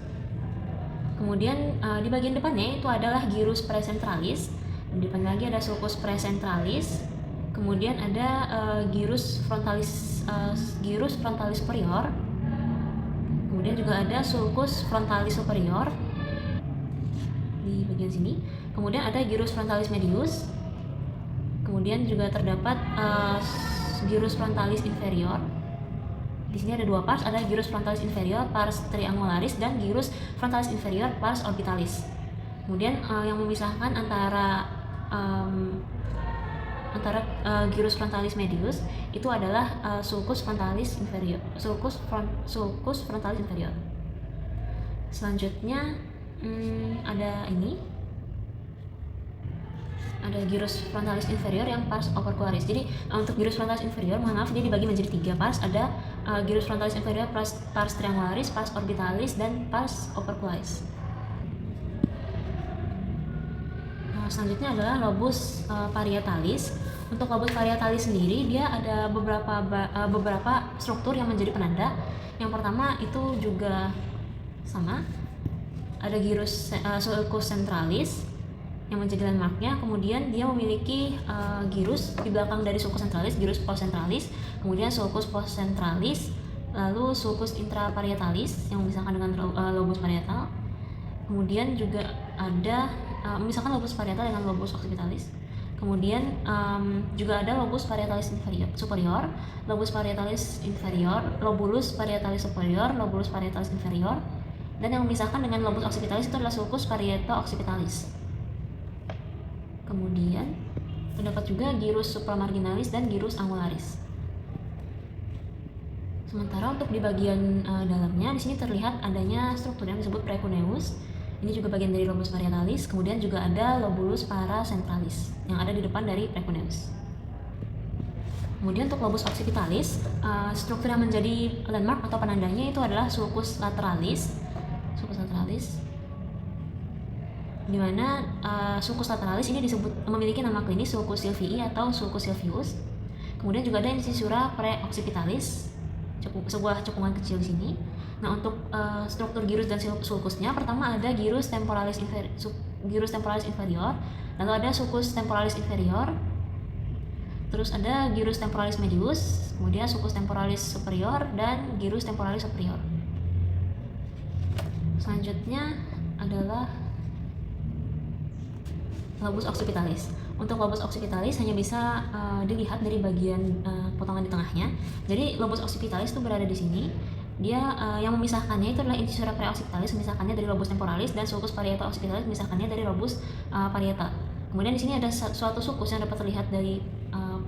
Kemudian di bagian depannya itu adalah gyrus precentralis. Di depan lagi ada sulcus precentralis. Kemudian ada gyrus frontalis superior. Kemudian juga ada sulcus frontalis superior di bagian sini. Kemudian ada gyrus frontalis medius. Kemudian juga terdapat gyrus frontalis inferior. Di sini ada 2 pars, ada gyrus frontalis inferior pars triangularis dan gyrus frontalis inferior pars orbitalis. Kemudian yang memisahkan antara gyrus frontalis medius itu adalah sulcus frontalis inferior. Sulcus frontalis inferior. Selanjutnya ada gyrus frontalis inferior yang pars opercularis. Jadi untuk gyrus frontalis inferior, mohon maaf, dia dibagi menjadi 3 pars. Ada gyrus frontalis inferior pars triangularis, pars orbitalis, dan pars opercularis. Selanjutnya adalah lobus parietalis. Untuk lobus parietalis sendiri, dia ada beberapa struktur yang menjadi penanda. Yang pertama itu juga sama, ada gyrus sulcus centralis yang menjadi landmarknya. Kemudian dia memiliki gyrus di belakang dari sulcus centralis, gyrus postcentralis, kemudian sulcus postcentralis, lalu sulcus intraparietalis yang memisahkan dengan lobus parietal. Kemudian juga ada memisahkan lobus parietal dengan lobus occipitalis. Kemudian juga ada lobus parietalis superior, lobus parietalis inferior, lobulus parietalis superior, lobulus parietalis inferior, dan yang memisahkan dengan lobus occipitalis itu adalah sulcus parieto-occipitalis. Kemudian terdapat juga gyrus supramarginalis dan gyrus angularis. Sementara untuk di bagian dalamnya, di sini terlihat adanya struktur yang disebut precuneus. Ini juga bagian dari lobus parietalis. Kemudian juga ada lobulus paracentralis yang ada di depan dari precuneus. Kemudian untuk lobus occipitalis, struktur yang menjadi landmark atau penandanya itu adalah sulcus lateralis. Di mana sulcus lateralis ini memiliki nama klinis sulcus silvii atau sulcus silvius. Kemudian juga ada incisura preoccipitalis, sebuah cekungan kecil di sini. Nah, untuk struktur gyrus dan sulcusnya, pertama ada gyrus temporalis inferior, lalu ada sulcus temporalis inferior, terus ada gyrus temporalis medius, kemudian sulcus temporalis superior, dan gyrus temporalis superior. Selanjutnya adalah lobus occipitalis. Untuk lobus occipitalis hanya bisa dilihat dari bagian potongan di tengahnya. Jadi lobus occipitalis itu berada di sini. Dia yang memisahkannya itu adalah incisura preoccipitalis, memisahkannya dari lobus temporalis, dan sulcus parieto-occipitalis memisahkannya dari lobus parietal. Kemudian di sini ada suatu sulcus yang dapat terlihat dari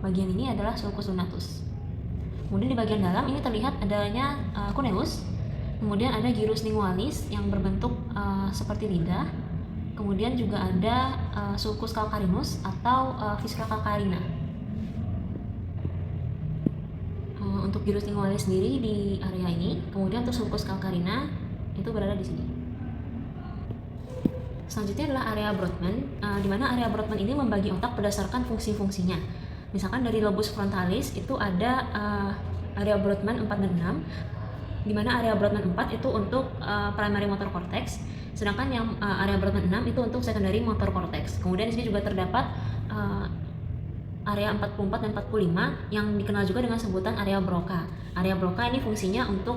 bagian ini adalah sulcus lunatus. Kemudian di bagian dalam ini terlihat adanya cuneus. Kemudian ada gyrus lingualis yang berbentuk seperti lidah. Kemudian juga ada sulcus calcarinus atau fissura calcarina. Untuk gyrus lingualis sendiri di area ini, kemudian untuk sulcus calcarina itu berada di sini. Selanjutnya adalah area Brodmann, di mana area Brodmann ini membagi otak berdasarkan fungsi-fungsinya. Misalkan dari lobus frontalis itu ada area Brodmann 4 dan 6, di mana area Brodmann 4 itu untuk primary motor cortex, sedangkan yang area Brodmann 6 itu untuk secondary motor cortex. Kemudian di sini juga terdapat area 44 dan 45 yang dikenal juga dengan sebutan area Broca. Area Broca ini fungsinya untuk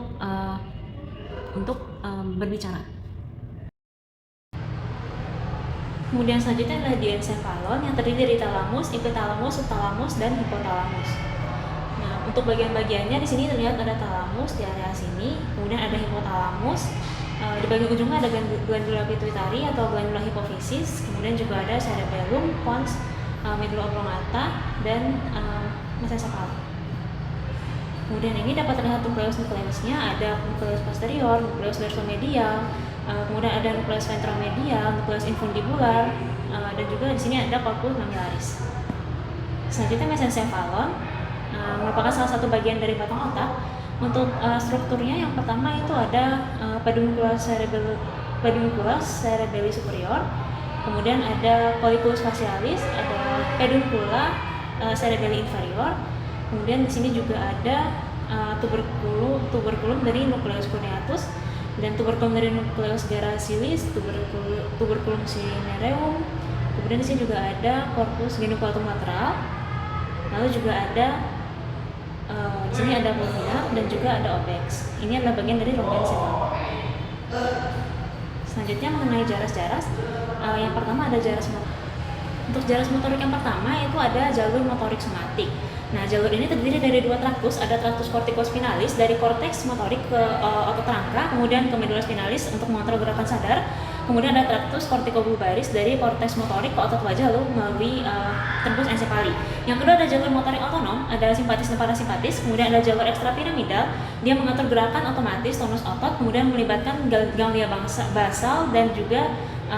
berbicara. Kemudian selanjutnya adalah diencephalon yang terdiri dari talamus, epitalamus, subtalamus, dan hipotalamus. Nah, untuk bagian-bagiannya di sini terlihat ada talamus di area sini, kemudian ada hipotalamus, di bagian ujungnya ada glandula pituitari atau glandula hipofisis, kemudian juga ada cerebellum, pons, medulla oblongata, dan mesencephala. Kemudian ini dapat terlihat nukleus-nukleusnya, ada nukleus posterior, nukleus dorsomedial, kemudian ada nukleus ventromedial, nukleus infundibular, dan juga di sini ada corpus mammillaris. Selanjutnya mesencephalon merupakan salah satu bagian dari batang otak. Untuk strukturnya yang pertama itu ada pedunculus cerebelli superior, kemudian ada colliculus facialis, ada peduncula cerebelli inferior, kemudian di sini juga ada tuberculum dari nucleus cuneatus dan tuberculum dari nucleus gracilis, tuberculum cinereum. Kemudian di sini juga ada corpus geniculum lateral. Lalu juga ada di sini ada pulvina dan juga ada obex. Ini adalah bagian dari rhomboencephalon. Selanjutnya mengenai jaras-jaras, yang pertama ada jaras motorik. Untuk jaras motorik yang pertama itu ada jalur motorik somatik. Nah, jalur ini terdiri dari dua traktus, ada traktus corticospinalis dari korteks motorik ke otot rangka, kemudian ke medulla spinalis untuk mengontrol gerakan sadar. Kemudian ada traktus corticobulbaris dari korteks motorik ke otot wajah lalu melalui tembus ensefali. Yang kedua ada jalur motorik otonom, ada simpatis dan parasimpatis. Kemudian ada jalur ekstrapiramidal, dia mengatur gerakan otomatis tonus otot, kemudian melibatkan ganglia basal dan juga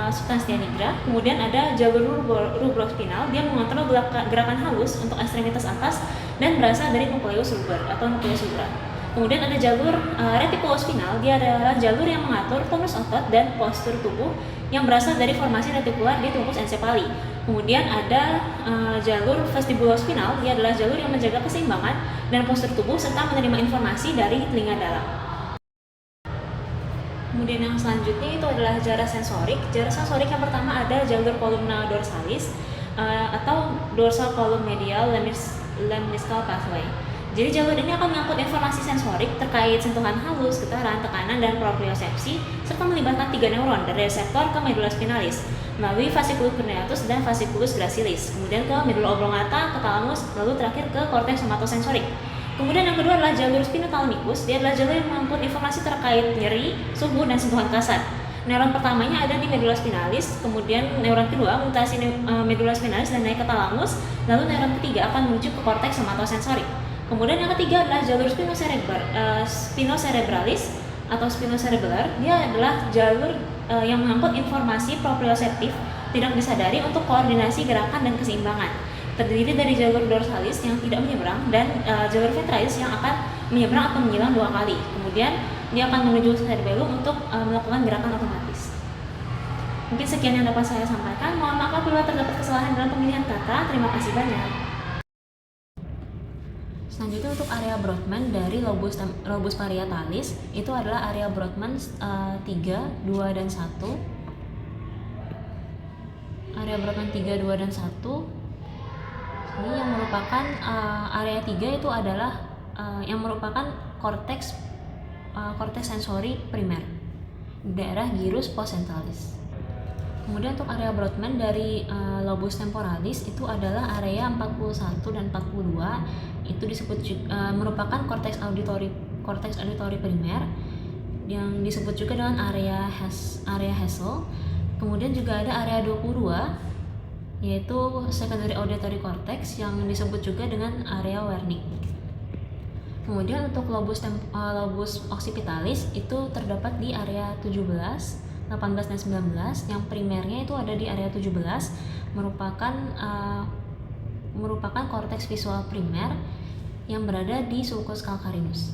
substansia nigra. Kemudian ada jalur rubrospinal, dia mengontrol gerakan halus untuk ekstremitas atas dan berasal dari nucleus ruber atau nucleus subra. Kemudian ada jalur reticulospinal, dia adalah jalur yang mengatur tonus otot dan postur tubuh yang berasal dari formasi retikular di tubuh ensefali. Kemudian ada jalur vestibulospinal, dia adalah jalur yang menjaga keseimbangan dan postur tubuh serta menerima informasi dari telinga dalam. Kemudian yang selanjutnya itu adalah jaras sensorik. Jaras sensorik yang pertama ada jalur columna dorsalis atau dorsal column medial lemniscal pathway. Jadi jalur ini akan mengangkut informasi sensorik terkait sentuhan halus, getaran, tekanan, dan propriosepsi serta melibatkan 3 neuron dari reseptor ke medulla spinalis melalui fasciculus cuneatus dan fasciculus gracilis, kemudian ke medulla oblongata, ke thalamus, lalu terakhir ke korteks somatosensorik. Kemudian yang kedua adalah jalur spinothalamikus, dia adalah jalur yang mengangkut informasi terkait nyeri, suhu, dan sentuhan kasar. Neuron pertamanya ada di medulla spinalis, kemudian neuron kedua melintasi medulla spinalis dan naik ke thalamus, lalu neuron ketiga akan menuju ke korteks somatosensorik. Kemudian yang ketiga adalah jalur spinocerebralis atau spinocerebellar. Dia adalah jalur yang mengangkut informasi proprioseptif tidak disadari untuk koordinasi gerakan dan keseimbangan. Terdiri dari jalur dorsalis yang tidak menyeberang dan jalur ventralis yang akan menyeberang atau menyilang 2 kali. Kemudian dia akan menuju cerebellum untuk melakukan gerakan otomatis. Mungkin sekian yang dapat saya sampaikan. Mohon maaf apabila terdapat kesalahan dalam pemilihan kata. Terima kasih banyak. Selanjutnya untuk area Brodmann dari lobus parietalis itu adalah area Brodmann 3, 2, dan 1. Area Brodmann 3, 2, dan 1 ini yang merupakan area 3 itu adalah yang merupakan korteks sensori primer di daerah gyrus postcentralis. Kemudian untuk area Brodmann dari lobus temporalis itu adalah area 41 dan 42, itu disebut merupakan korteks auditori primer yang disebut juga dengan area Hassel. Kemudian juga ada area 22 yaitu secondary auditory cortex yang disebut juga dengan area Wernicke. Kemudian untuk lobus occipitalis itu terdapat di area 17, 18, dan 19. Yang primernya itu ada di area 17, merupakan korteks visual primer yang berada di sulcus calcarinus.